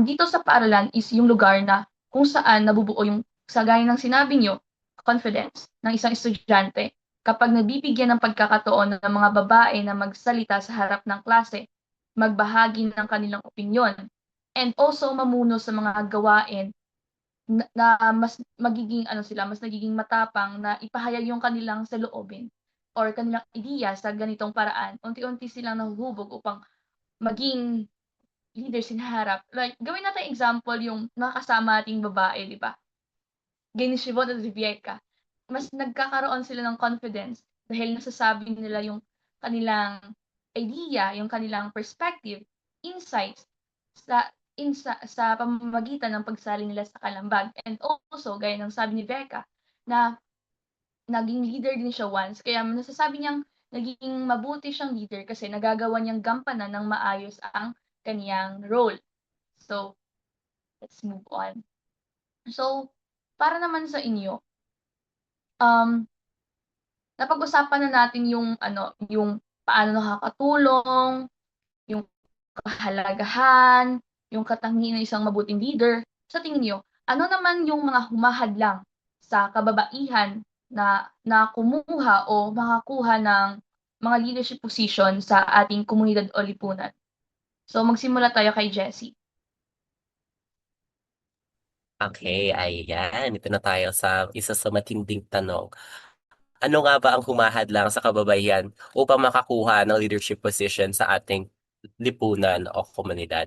dito sa paaralan is yung lugar na kung saan nabubuo yung, sa gaya ng sinabi nyo, confidence ng isang estudyante kapag nabibigyan ng pagkakataon ng mga babae na magsalita sa harap ng klase, magbahagi ng kanilang opinyon, and also mamuno sa mga gawain na mas magiging mas nagiging matapang na ipahayag yung kanilang saloobin or kanilang ideya sa ganitong paraan. Unti-unti silang nahuhubog upang maging leaders in harap. Like, gawin natin example yung nakakasama ating babae, di ba? Gaya ni Shivon at Vivieka. Mas nagkakaroon sila ng confidence dahil nasasabi nila yung kanilang idea, yung kanilang perspective, insights sa pamamagitan ng pagsali nila sa kalambag. And also, gaya ng sabi ni Becca, na naging leader din siya once. Kaya nasasabi niyang naging mabuti siyang leader kasi nagagawa niyang gampanan ng maayos ang kaniyang role. So, let's move on. So, para naman sa inyo, napag-usapan na natin yung yung paano nakakatulong, yung kahalagahan, yung katangian ng isang mabuting leader. Sa tingin niyo, ano naman yung mga humahadlang sa kababaihan na kumuha o makakuha ng mga leadership position sa ating komunidad o lipunan? So, magsimula tayo kay Jessie. Okay, ayan. Ito na tayo sa isa sa matinding tanong. Ano nga ba ang humahadlang sa kababaihan upang makakuha ng leadership position sa ating lipunan o komunidad?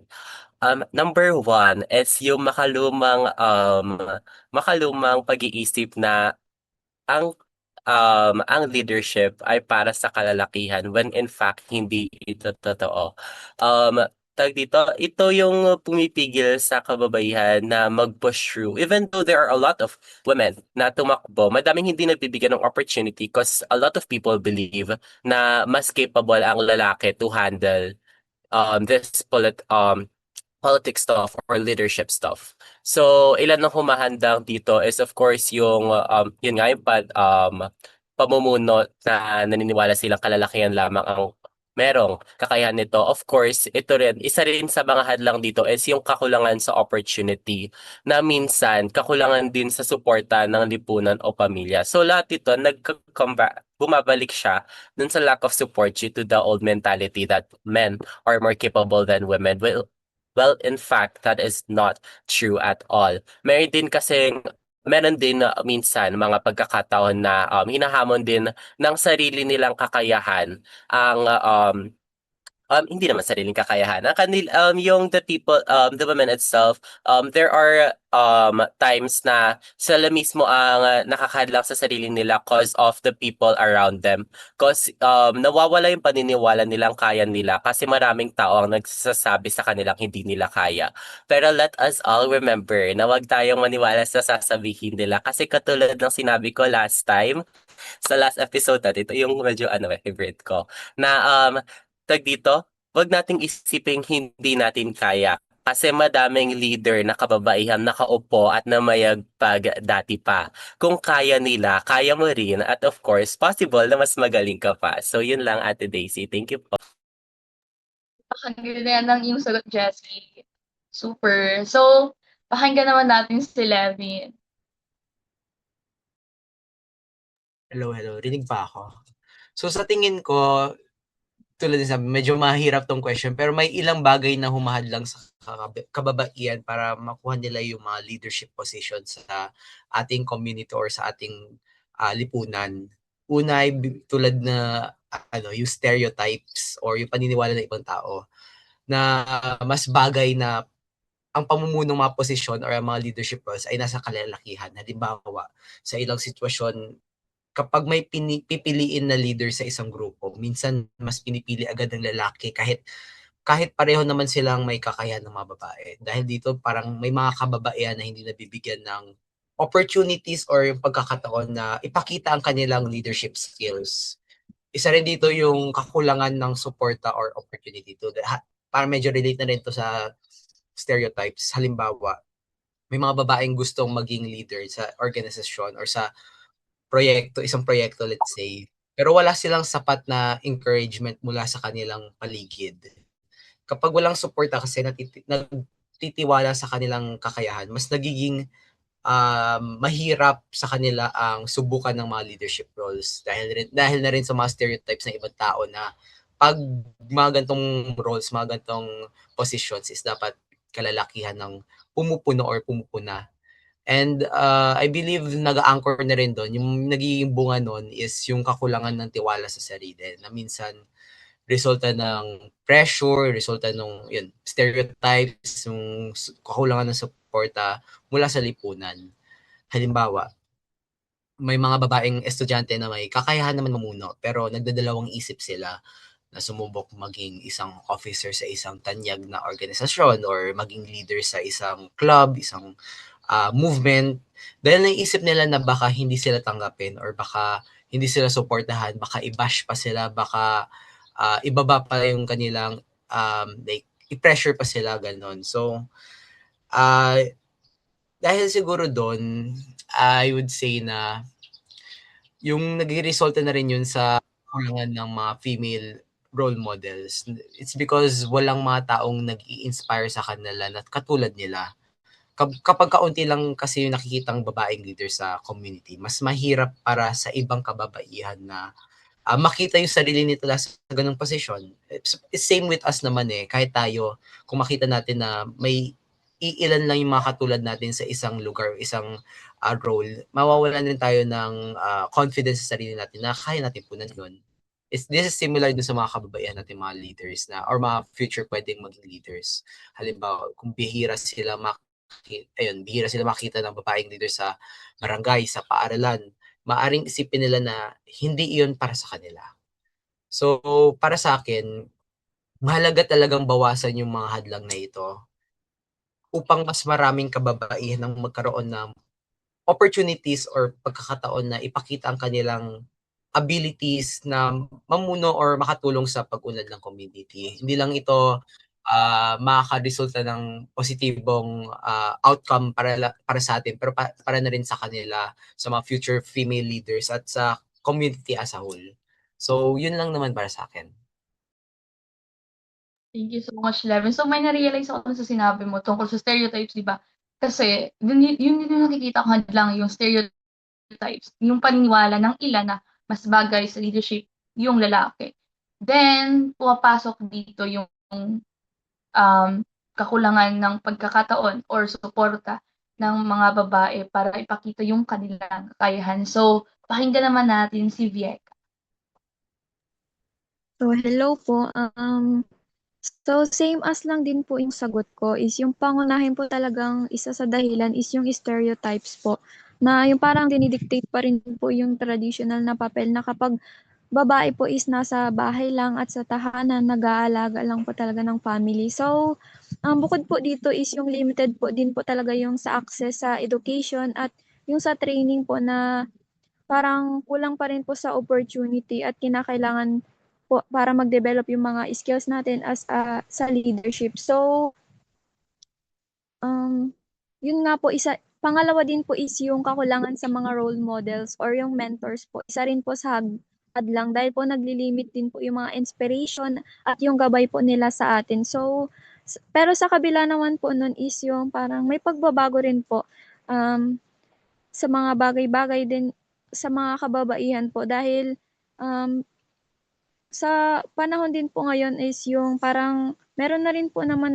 Number one is yung makalumang pag-iisip na ang ang leadership ay para sa kalalakihan when in fact hindi ito totoo. Tawag dito, ito yung pumipigil sa kababaihan na mag-push through. Even though there are a lot of women na tumakbo, madaming hindi nagbibigyan ng opportunity because a lot of people believe na mas capable ang lalaki to handle this politics stuff or leadership stuff. So, ilan ang humahanda dito is of course yung yun nga yung pamumuno na naniniwala silang kalalakihan lamang ang merong kakayahan nito. Of course, ito rin, isa rin sa mga hadlang dito is yung kakulangan sa opportunity na minsan kakulangan din sa suporta ng lipunan o pamilya. So lahat ito bumabalik siya dun sa lack of support due to the old mentality that men are more capable than women. Well, in fact, that is not true at all. Meron din kasing meron din na minsan mga pagkakataon na hinahamon din ng sarili nilang kakayahan ang hindi naman sariling kakayahan. Yung the people, the women itself, there are times na sila mismo ang nakakadlang sa sarili nila cause of the people around them. Cause nawawala yung paniniwala nilang kaya nila kasi maraming tao ang nagsasabi sa kanilang hindi nila kaya. Pero let us all remember na wag tayong maniwala sa sasabihin nila kasi katulad ng sinabi ko last time, sa last episode natin, ito yung medyo favorite ko, na tag dito, wag nating isiping hindi natin kaya. Kasi madaming leader na kababaihan nakaupo at namayagpag dati pa. Kung kaya nila, kaya mo rin. At of course, possible na mas magaling ka pa. So yun lang, Ate Daisy. Thank you po. Ang ganda yan ng iyong sagot, Jessie. Super. So, pakinggan naman natin si Levin. Hello, hello. Rinig ba ako? So sa tingin ko, tulad din sabi, medyo mahirap tong question, pero may ilang bagay na humahadlang sa kababaihan para makuha nila yung mga leadership positions sa ating community or sa ating lipunan. Una ay tulad na yung stereotypes or yung paniniwala ng ibang tao na mas bagay na ang pamumuno ng mga posisyon or ang mga leadership roles ay nasa kalalakihan. Halimbawa, sa ilang sitwasyon, kapag may pipiliin na leader sa isang grupo, minsan mas pinipili agad ng lalaki kahit pareho naman silang may kakayahan ng mga babae. Dahil dito parang may mga kababaihan na hindi nabibigyan ng opportunities or yung pagkakataon na ipakita ang kanilang leadership skills. Isa rin dito yung kakulangan ng suporta or opportunity to. Parang medyo relate na rin to sa stereotypes. Halimbawa, may mga babaeng gustong maging leader sa organisasyon or sa isang proyekto, let's say. Pero wala silang sapat na encouragement mula sa kanilang paligid. Kapag walang suporta kasi nagtitiwala sa kanilang kakayahan, mas nagiging mahirap sa kanila ang subukan ng mga leadership roles dahil na rin sa mga stereotypes ng ibang tao na pag mga gantong roles, mga gantong positions is dapat kalalakihan ng pumupuno or pumupuna. And I believe nag-anchor na rin doon. Yung nagiging bunga nun is yung kakulangan ng tiwala sa sarili na minsan resulta ng pressure, resulta ng yun, stereotypes, yung kakulangan ng suporta mula sa lipunan. Halimbawa, may mga babaeng estudyante na may kakayahan naman mamuno pero nagdadalawang isip sila na sumubok maging isang officer sa isang tanyag na organisasyon or maging leader sa isang club, isang movement dahil naisip nila na baka hindi sila tanggapin or baka hindi sila suportahan, baka i-bash pa sila, baka ibaba pa yung kanilang like i-pressure pa sila ganon. So dahil siguro doon, I would say na yung nagre-resulta na rin yun sa kakulangan ng mga female role models. It's because walang mga taong nag-i-inspire sa kanila na katulad nila. Kapag kaunti lang kasi yung nakikitang babaeng leader sa community, mas mahirap para sa ibang kababaihan na makita yung sarili nila sa ganung posisyon. It's same with us naman kahit tayo, kung makita natin na may iilan lang yung mga katulad natin sa isang lugar, isang role, mawawalan din tayo ng confidence sa sarili natin na kaya natin punan yun. This is similar din sa mga kababaihan natin, mga leaders na or mga future pwedeng maging leaders. Halimbawa, kung bihira sila makita ng babaeng leader sa barangay, sa paaralan, maaring isipin nila na hindi iyon para sa kanila. So, para sa akin, mahalaga talagang bawasan yung mga hadlang na ito upang mas maraming kababaihan ang magkaroon ng opportunities or pagkakataon na ipakita ang kanilang abilities na mamuno or makatulong sa pag-unlad ng community. Hindi lang ito makakaresulta ng positibong outcome para sa atin, pero para na rin sa kanila, sa mga future female leaders at sa community as a whole. So, yun lang naman para sa akin. Thank you so much, Levin. So, may na-realize ako sa sinabi mo tungkol sa stereotypes, di ba? Kasi, yun yung nakikita ko lang, yung stereotypes, yung paniniwala ng ilan na mas bagay sa leadership yung lalaki. Then, pumapasok dito yung kakulangan ng pagkakataon or suporta ng mga babae para ipakita yung kanilang kakayahan. So, pakinggan naman natin si Vieka. So, hello po. So, same as lang din po yung sagot ko is yung pangunahin po talagang isa sa dahilan is yung stereotypes po. Na yung parang dinidictate pa rin po yung traditional na papel na kapag babae po is nasa bahay lang at sa tahanan, nag-aalaga lang po talaga ng family. So, bukod po dito is yung limited po din po talaga yung sa access sa education at yung sa training po na parang kulang pa rin po sa opportunity at kinakailangan po para mag-develop yung mga skills natin as sa leadership. So, yun nga po isa pangalawa din po is yung kakulangan sa mga role models or yung mentors po. Isa rin po sa hadlang dahil po naglilimit din po yung mga inspiration at yung gabay po nila sa atin. So, pero sa kabila naman po nun is yung parang may pagbabago rin po sa mga bagay-bagay din sa mga kababaihan po dahil um, sa panahon din po ngayon is yung parang meron na rin po naman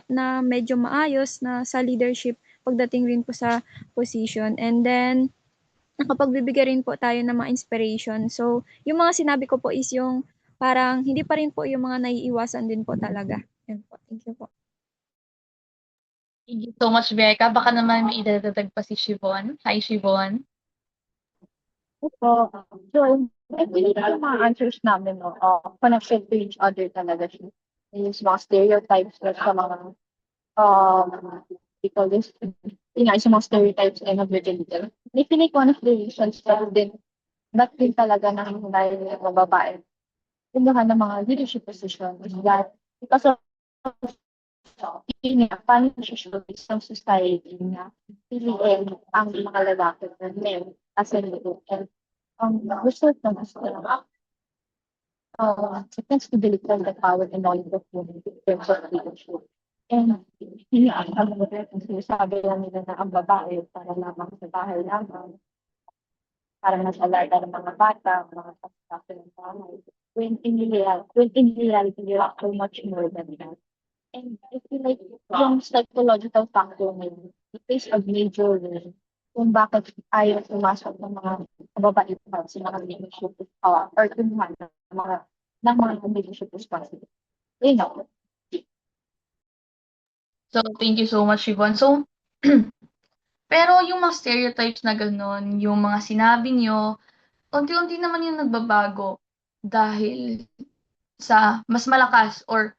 na medyo maayos na sa leadership pagdating rin po sa position. And then, nakapagbibigay rin po tayo ng mga inspiration. So, yung mga sinabi ko po is yung parang hindi pa rin po yung mga naiiwasan din po talaga. Yan po. Thank you po. Thank you so much, Vieka. Baka naman may idadagdag pa si Shivon. Hi, Shivon. So, I think yung mga answers namin, no, connected to each other talaga siya. Yung mga stereotypes na sa mga, we call this, yun nga, yung mga stereotypes and of the gender. I think one of the reasons that din talaga ng dahil ng mga babae, kumuha ng mga leadership position is that because of yun nga, paano nasushowcase ng society na piliin ang mga lalaki na men as a leader. And result ng it tends to delegate the power and knowledge of women in terms of leadership. And yun nga, ang sinasabi lang nila na ang babae para lamang sa bahay lamang, para nasa alaga ng mga bata, mga kasama ng bahay. When in reality, you're so much more than that. And I feel like yung psychological factor na yun, it plays a major role kung bakit ayaw pumasok ng mga kababaihan sa mga leadership or kumuha ng mga leadership responsibility. You know, So, thank you so much, Shivon. So, pero yung mga stereotypes na gano'n, yung mga sinabi nyo, unti-unti naman yung nagbabago dahil sa mas malakas or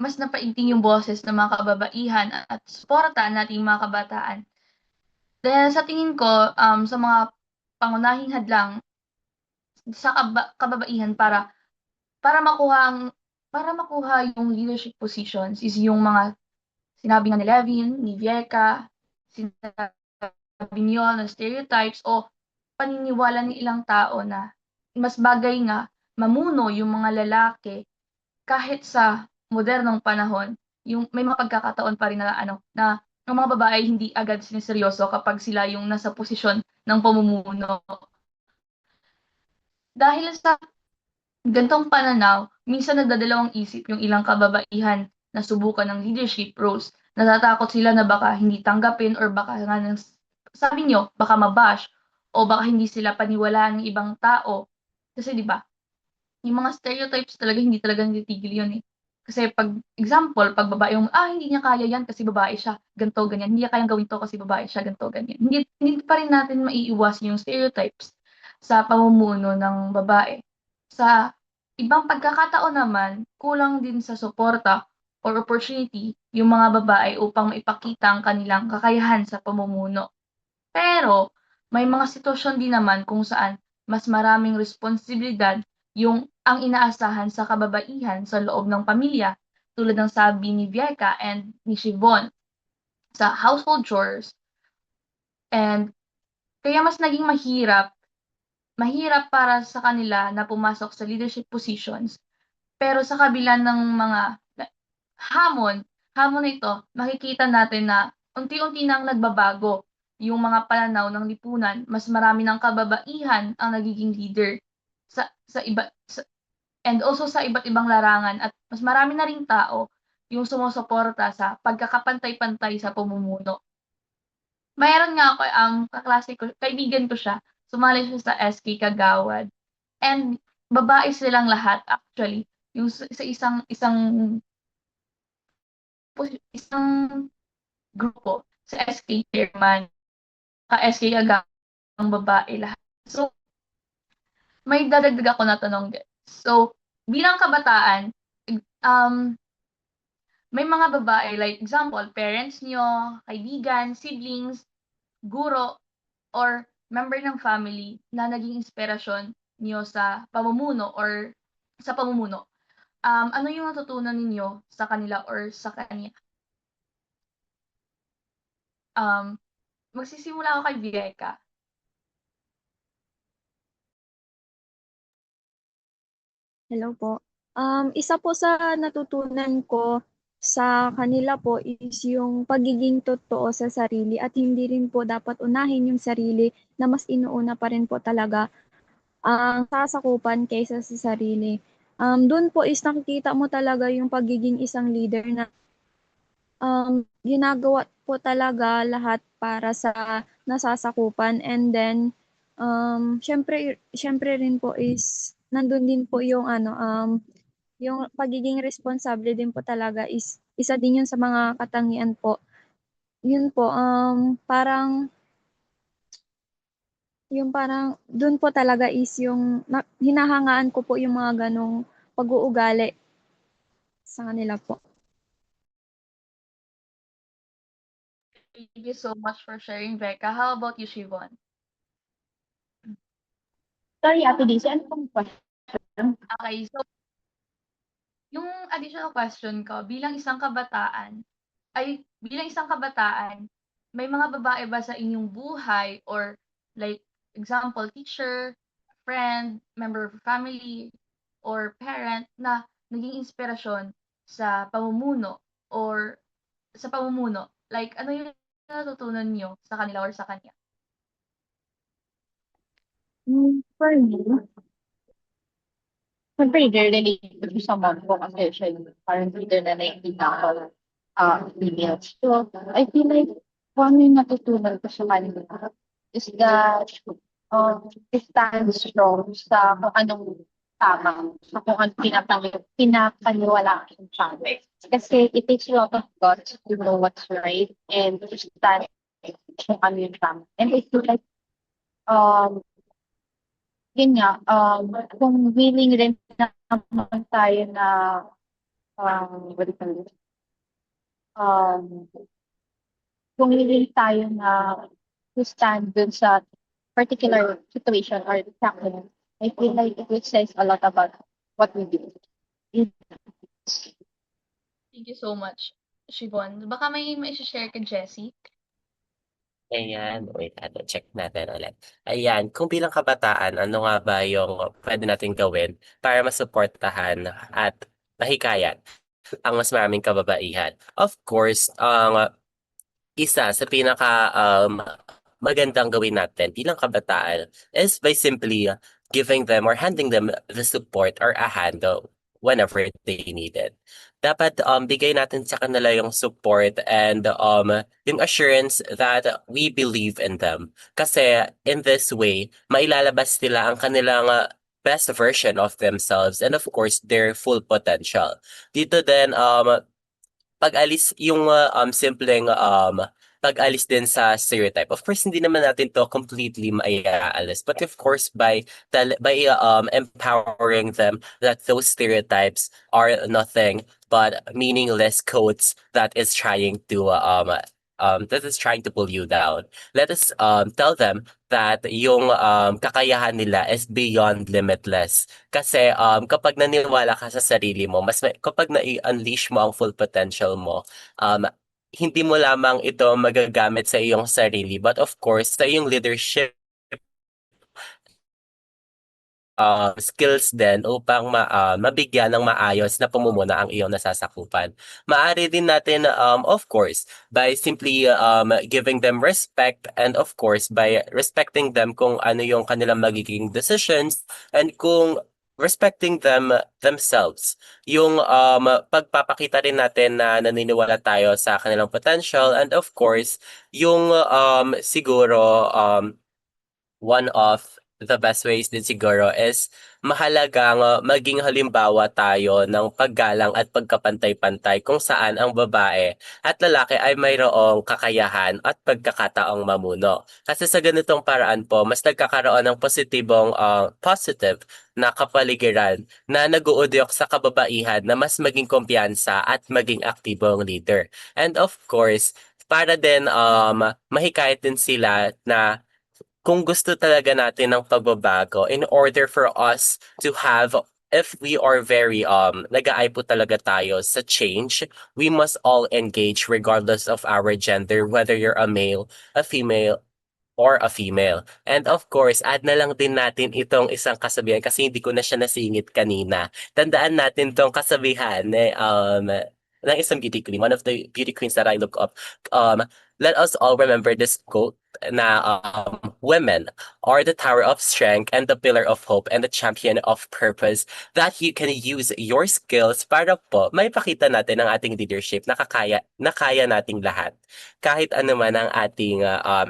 mas napaigting yung boses ng mga kababaihan at suporta nating mga kabataan. Dahil sa tingin ko, sa mga pangunahing hadlang sa kababaihan para makuha yung leadership positions is yung mga sinabi nga ni Levin, ni Vieka, sinabi niyo na stereotypes o paniniwala ng ilang tao na mas bagay nga mamuno yung mga lalaki kahit sa modernong panahon, yung may mga pagkakataon pa rin na na ang mga babae hindi agad siniseryoso kapag sila yung nasa posisyon ng pamumuno. Dahil sa gantong pananaw, minsan nagdadalawang isip yung ilang kababaihan na subukan ng leadership roles. Natatakot sila na baka hindi tanggapin or baka nga sabi nyo, baka mabash o baka hindi sila paniwalaan ng ibang tao. Kasi di ba, yung mga stereotypes talaga hindi talaga natitigil yun eh. Kasi pag babae yung, hindi niya kaya yan kasi babae siya, ganto ganyan. Hindi niya kayang gawin to kasi babae siya, ganto ganyan. Hindi pa rin natin maiiwasan yung stereotypes sa pamumuno ng babae. Sa ibang pagkakataon naman, kulang din sa suporta or opportunity yung mga babae upang maipakita ang kanilang kakayahan sa pamumuno. Pero, may mga sitwasyon din naman kung saan mas maraming responsibilidad yung ang inaasahan sa kababaihan sa loob ng pamilya, tulad ng sabi ni Vieka and ni Shivon sa household chores. And kaya mas naging mahirap para sa kanila na pumasok sa leadership positions. Pero sa kabila ng mga hamon na ito, makikita natin na unti-unti nang nagbabago yung mga pananaw ng lipunan. Mas marami ng kababaihan ang nagiging leader and also sa iba't ibang larangan at mas marami na ring tao yung sumusuporta sa pagkakapantay-pantay sa pamumuno. Mayroon nga ako, kaklase ko, kaibigan ko siya. Sumali siya sa SK Kagawad. And babae silang lahat actually. Yung sa isang grupo sa SK Chairman, ka-SK Kagawad ang babae lahat. So, may dadagdag ako na tanong. So, bilang kabataan, um, may mga babae, like example, parents nyo, kaibigan, siblings, guro, or member ng family na naging inspirasyon niyo sa pamumuno or sa pamumuno. Ano yung natutunan ninyo sa kanila or sa kanya? Magsisimula ako kay Vieka. Hello po. Isa po sa natutunan ko sa kanila po is yung pagiging totoo sa sarili at hindi rin po dapat unahin yung sarili na mas inuuna pa rin po talaga ang sasakupan kaysa sa sarili. Doon po is nakikita mo talaga yung pagiging isang leader na ginagawa po talaga lahat para sa nasasakupan, and then syempre rin po is nandun din po yung yung pagiging responsable din po talaga is isa din yun sa mga katangian po. Yun po, parang dun po talaga is yung hinahangaan ko po yung mga ganong pag-uugali sa kanila po. Thank you so much for sharing, Becca. How about you, Shivon? Sorry, Ate Daisy, ano pong question? Okay, so yung additional question ko, bilang isang kabataan, may mga babae ba sa inyong buhay or like example, teacher, friend, member of family, or parent na naging inspirasyon sa pamumuno or sa pamumuno? Like, ano yung natutunan niyo sa kanila or sa kanya? For me, siyempre, relate ko sa mom ko kasi siya yung parang leader na nakikita ko emails. So, I feel like kung ano yung natutunan ko sa kanila is that stand strong sa kung anong tama, sa kung anong pinapaniwala ko sa amin. Kasi it takes a lot of guts to know what's right and to stand kung ano yung tama. And I feel like um, yun nga, kung willing rin naman tayo na, what do you call this? Kung willing tayo na to stand dun sa particular situation or happening, I feel like it would says a lot about what we do. Thank you so much, Shivon. Baka may share ka, Jessie? Ayan, wait, check natin ulit. Ayan, kung bilang kabataan, ano nga ba yung pwede natin gawin para masuportahan at mahikayat ang mas maraming kababaihan? Of course, ang isa sa pinaka magandang gawin natin bilang kabataan is by simply giving them or handing them the support or a hand whenever they need it. Dapat bigay natin sa kanila yung support and yung assurance that we believe in them. Kasi in this way, mailalabas nila ang kanilang best version of themselves and of course their full potential. Dito din pag-alis yung simpleng pag-alis din sa stereotype. Of course, hindi naman natin to completely maiaalis. But of course, by empowering them that those stereotypes are nothing but meaningless quotes that is trying to pull you down. Let us tell them that yung kakayahan nila is beyond limitless. Kasi kapag naniwala ka sa sarili mo, kapag na-unleash mo ang full potential mo, hindi mo lamang ito magagamit sa iyong sarili, but of course, sa iyong leadership skills din upang mabigyan ng maayos na pamumuno ang iyong nasasakupan. Maaari din natin, of course, by simply giving them respect and of course, by respecting them kung ano yung kanilang magiging decisions and kung respecting themselves. Yung pagpapakita rin natin na naniniwala tayo sa kanilang potential, and of course, yung siguro one of the best ways din siguro is mahalagang maging halimbawa tayo ng paggalang at pagkapantay-pantay kung saan ang babae at lalaki ay mayroong kakayahan at pagkakataong mamuno. Kasi sa ganitong paraan po, mas nagkakaroon ng positive na kapaligiran na nag-uudyok sa kababaihan na mas maging kumpiyansa at maging aktibong leader. And of course, para din mahikayat din sila na kung gusto talaga natin ng pagbabago, in order for us to have, if we are very nag-aay po talaga tayo sa change, we must all engage regardless of our gender, whether you're a male, a female, or a female. And of course, add na lang din natin itong isang kasabihan kasi hindi ko na siya nasingit kanina. Tandaan natin tong kasabihan ng isang beauty queen, one of the beauty queens that I look up. Let us all remember this quote na women are the tower of strength and the pillar of hope and the champion of purpose, that you can use your skills para po may pakita natin ang ating leadership na kaya nating lahat kahit ano man ang ating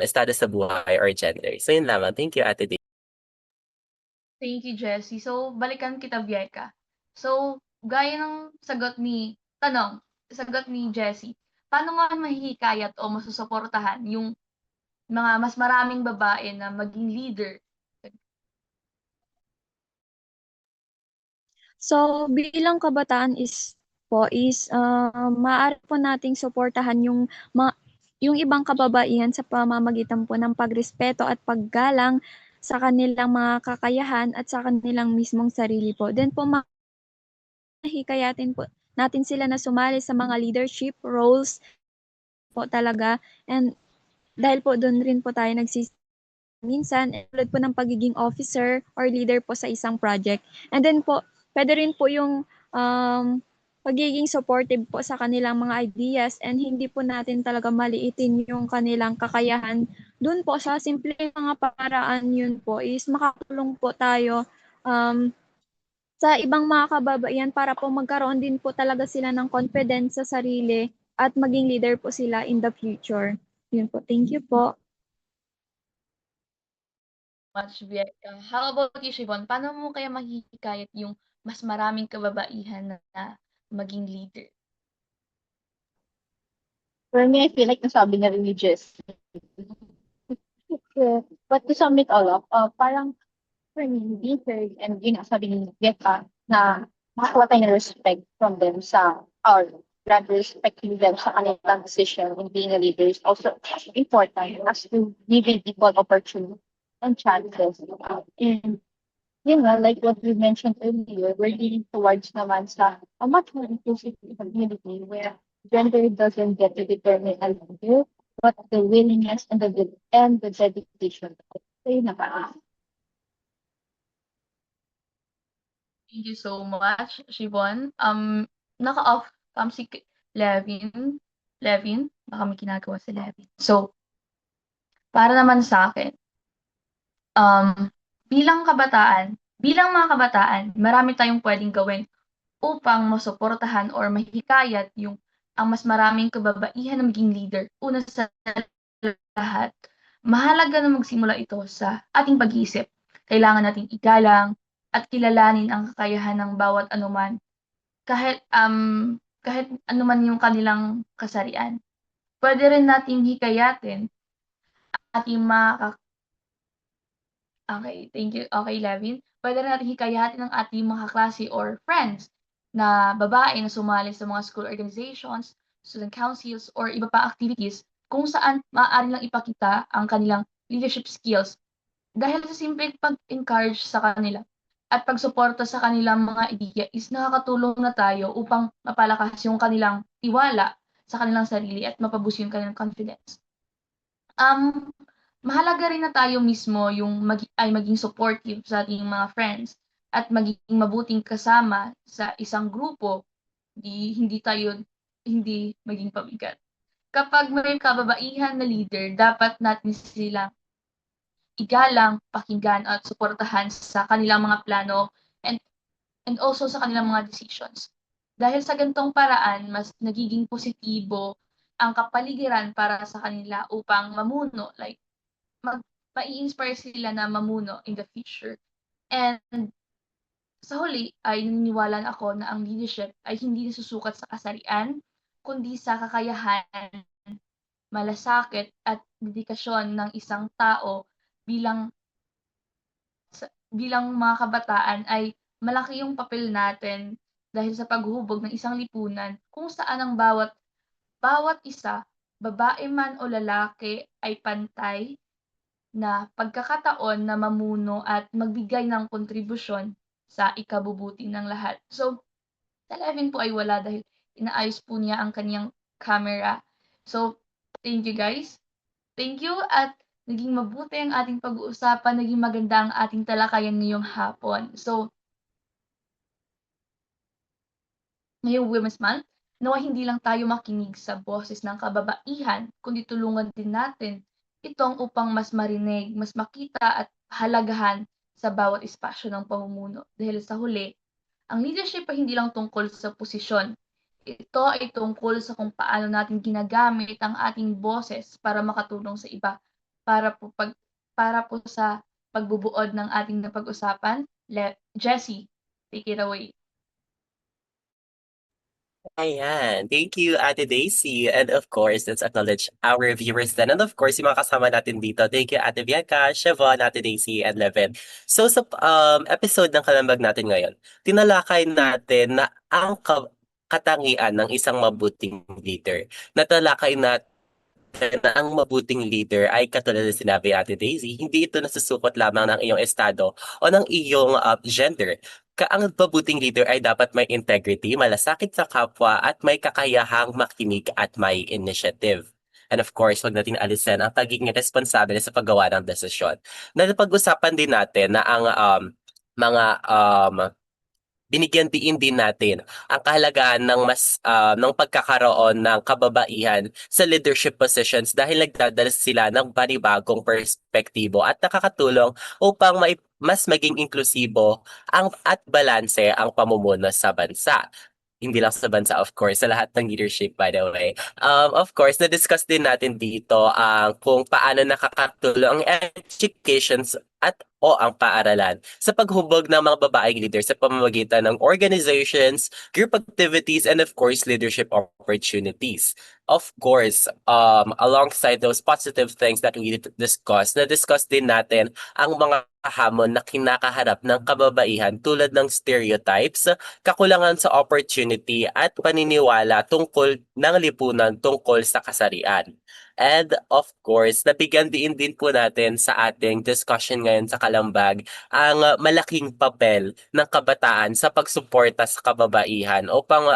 status sa buhay or gender. So yun lamang. Thank you, Ate Dee. Thank you, Jessie. So, balikan kita, Bieka. So, gaya ng sagot ni Jessie, paano nga mahihikayat o masusuportahan yung mga mas maraming babae na maging leader? So, bilang kabataan maaari po nating suportahan yung ibang kababaihan sa pamamagitan po ng pagrespeto at paggalang sa kanilang mga kakayahan at sa kanilang mismong sarili po. Then po mahikayatin po natin sila na sumali sa mga leadership roles po talaga, and dahil po doon rin po tayo minsan tulad po ng pagiging officer or leader po sa isang project. And then po, pwede rin po yung pagiging supportive po sa kanilang mga ideas, and hindi po natin talaga maliitin yung kanilang kakayahan. Doon po sa simple mga paraan yun po is makakatulong po tayo sa ibang mga kababaihan para po magkaroon din po talaga sila ng confidence sa sarili at maging leader po sila in the future. Yun po. Thank you po. Much, Bieka. How about you, Shibon? Paano mo kaya mahihikayat yung mas maraming kababaihan na maging leader? For me, I feel like nasabi na rin ni Jess. But to sum it all up, parang for me, being heard and yun nga sabi ni Becca na makakuha tayo ng respect from them or rather respecting them sa kanilang decision in being a leader is also important as to giving equal opportunity and chances. And you know, like what we mentioned earlier, we're leading towards naman sa a much more inclusive community where gender doesn't get to determine a leader, but the willingness and the dedication. So yun na parang. Thank you so much, Shibon. Naka-off si Levin. Baka may ginagawa si Levin. So, para naman sa akin, bilang mga kabataan, marami tayong pwedeng gawin upang masuportahan or mahikayat yung ang mas maraming kababaihan na maging leader. Una sa lahat, mahalaga na magsimula ito sa ating pag-iisip. Kailangan nating igalang at kilalanin ang kakayahan ng bawat anuman, kahit anuman yung kanilang kasarian. Pwede rin nating hikayatin ating mga Okay, thank you. Okay, Levin. Pwede rin natin hikayatin ng ating mga klase or friends na babae na sumali sa mga school organizations, student councils, or iba pa activities kung saan maaari lang ipakita ang kanilang leadership skills dahil sa simpleng pag-encourage sa kanila at pagsuporta sa kanilang mga ideya is nakakatulong na tayo upang mapalakas yung kanilang tiwala sa kanilang sarili at mapaboost yung kanilang confidence. Mahalaga rin na tayo mismo yung maging supportive sa ating mga friends at maging mabuting kasama sa isang grupo, hindi maging pabigat. Kapag may kababaihan na leader, dapat natin sila igalang, pakinggan at suportahan sa kanilang mga plano and and also sa kanilang mga decisions. Dahil sa ganitong paraan, mas nagiging positibo ang kapaligiran para sa kanila upang mamuno, like mai-inspire sila na mamuno in the future. And sa huli ay naniniwala ako na ang leadership ay hindi nasusukat sa kasarian, kundi sa kakayahan, malasakit at dedikasyon ng isang tao bilang bilang mga kabataan ay malaki yung papel natin dahil sa paghuhubog ng isang lipunan kung saan ang bawat isa, babae man o lalaki, ay pantay na pagkakataon na mamuno at magbigay ng kontribusyon sa ikabubuti ng lahat. So, si Levin po ay wala dahil inaayos po niya ang kanyang camera. So, thank you guys. Thank you at naging mabuti ang ating pag-uusapan, naging maganda ang ating talakayan ngayong hapon. So, ngayong Women's Month, nawa hindi lang tayo makinig sa boses ng kababaihan, kundi tulungan din natin itong upang mas marinig, mas makita at halagahan sa bawat espasyo ng pamumuno. Dahil sa huli, ang leadership ay hindi lang tungkol sa posisyon. Ito ay tungkol sa kung paano natin ginagamit ang ating boses para makatulong sa iba. Para po sa pagbubuod ng ating napag-usapan, Jessie, take it away. Ayan. Thank you, Ate Daisy. And of course, let's acknowledge our viewers then. And of course, yung mga kasama natin dito. Thank you, Ate Bianca, Siobhan, Ate Daisy, and Levin. So sa episode ng Kalambag natin ngayon, tinalakay natin na ang katangian ng isang mabuting leader. Natalakay natin na ang mabuting leader ay katulad ng sinabi ni Ate Daisy, hindi ito nasusukot lamang ng iyong estado o ng iyong gender. Ang mabuting leader ay dapat may integrity, malasakit sa kapwa at may kakayahang makinig at may initiative. And of course, wag natin alisin ang pagiging responsable sa paggawa ng desisyon. Napag-usapan din natin na ang binigyan diin din natin ang kahalagahan ng ng pagkakaroon ng kababaihan sa leadership positions dahil nagdadala sila ng panibagong perspektibo at nakakatulong upang mas maging inklusibo at balanse ang pamumuno sa bansa. Hindi lang sa bansa, of course, sa lahat ng leadership, by the way. Of course, na-discuss din natin dito kung paano nakakatulong ang education o ang paaralan sa paghubog ng mga babaeng leaders sa pamamagitan ng organizations, group activities, and of course, leadership opportunities. Of course, alongside those positive things that we discussed, na-discuss din natin ang mga hamon na kinakaharap ng kababaihan tulad ng stereotypes, kakulangan sa opportunity at paniniwala tungkol ng lipunan tungkol sa kasarian. And of course, nabigyan din po natin sa ating discussion ngayon sa Kalambag ang malaking papel ng kabataan sa pagsuporta sa kababaihan upang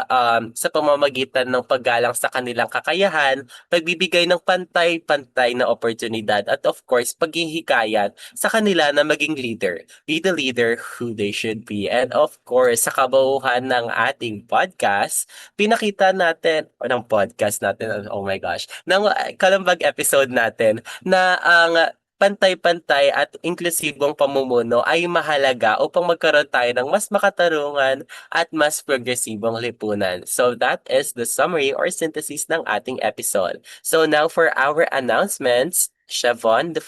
sa pamamagitan ng paggalang sa kanilang kakayahan, pagbibigay ng pantay-pantay na oportunidad at of course, paghihikayat sa kanila na maging leader. Be the leader who they should be. And of course, sa kabuuan ng ating podcast, pinakita natin, ng podcast natin, oh my gosh, ng Kalambag episode natin na ang pantay-pantay at inklusibong pamumuno ay mahalaga upang magkaroon tayo ng mas makatarungan at mas progresibong lipunan. So that is the summary or synthesis ng ating episode. So now for our announcements, Siobhan, the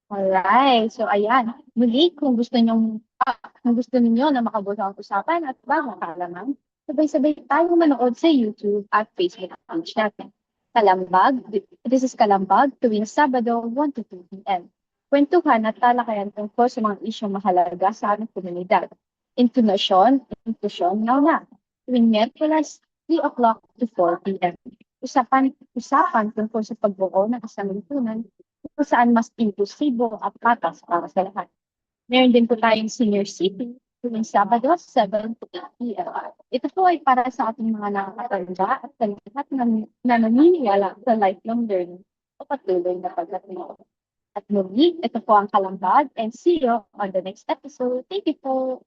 Alright, so ayan. Muli, kung gusto ninyo na makabuo ang usapan at bagong kaalaman, sabay-sabay tayong manood sa YouTube at Facebook page natin. Kalambag, this is Kalambag, tuwing Sabado, 1 to 2 p.m. Kwentuhan at talakayan tungkol sa mga isyong mahalaga sa aming komunidad. Inklusyon, now na. Tuwing Miyerkules, 3 o'clock to 4 p.m. Usapan tungkol sa pagbuo ng isang lipunan kung saan mas inklusibo at patas para sa lahat. Meron din po tayong Senior City tuwing Sabado, 7 to 8 p.m. Ito po ay para sa ating mga nakakatanda at sa lahat na naniniwala sa lifelong learning o patuloy na pagkatuto. At muli, ito po ang Kalambag and see you on the next episode. Thank you po!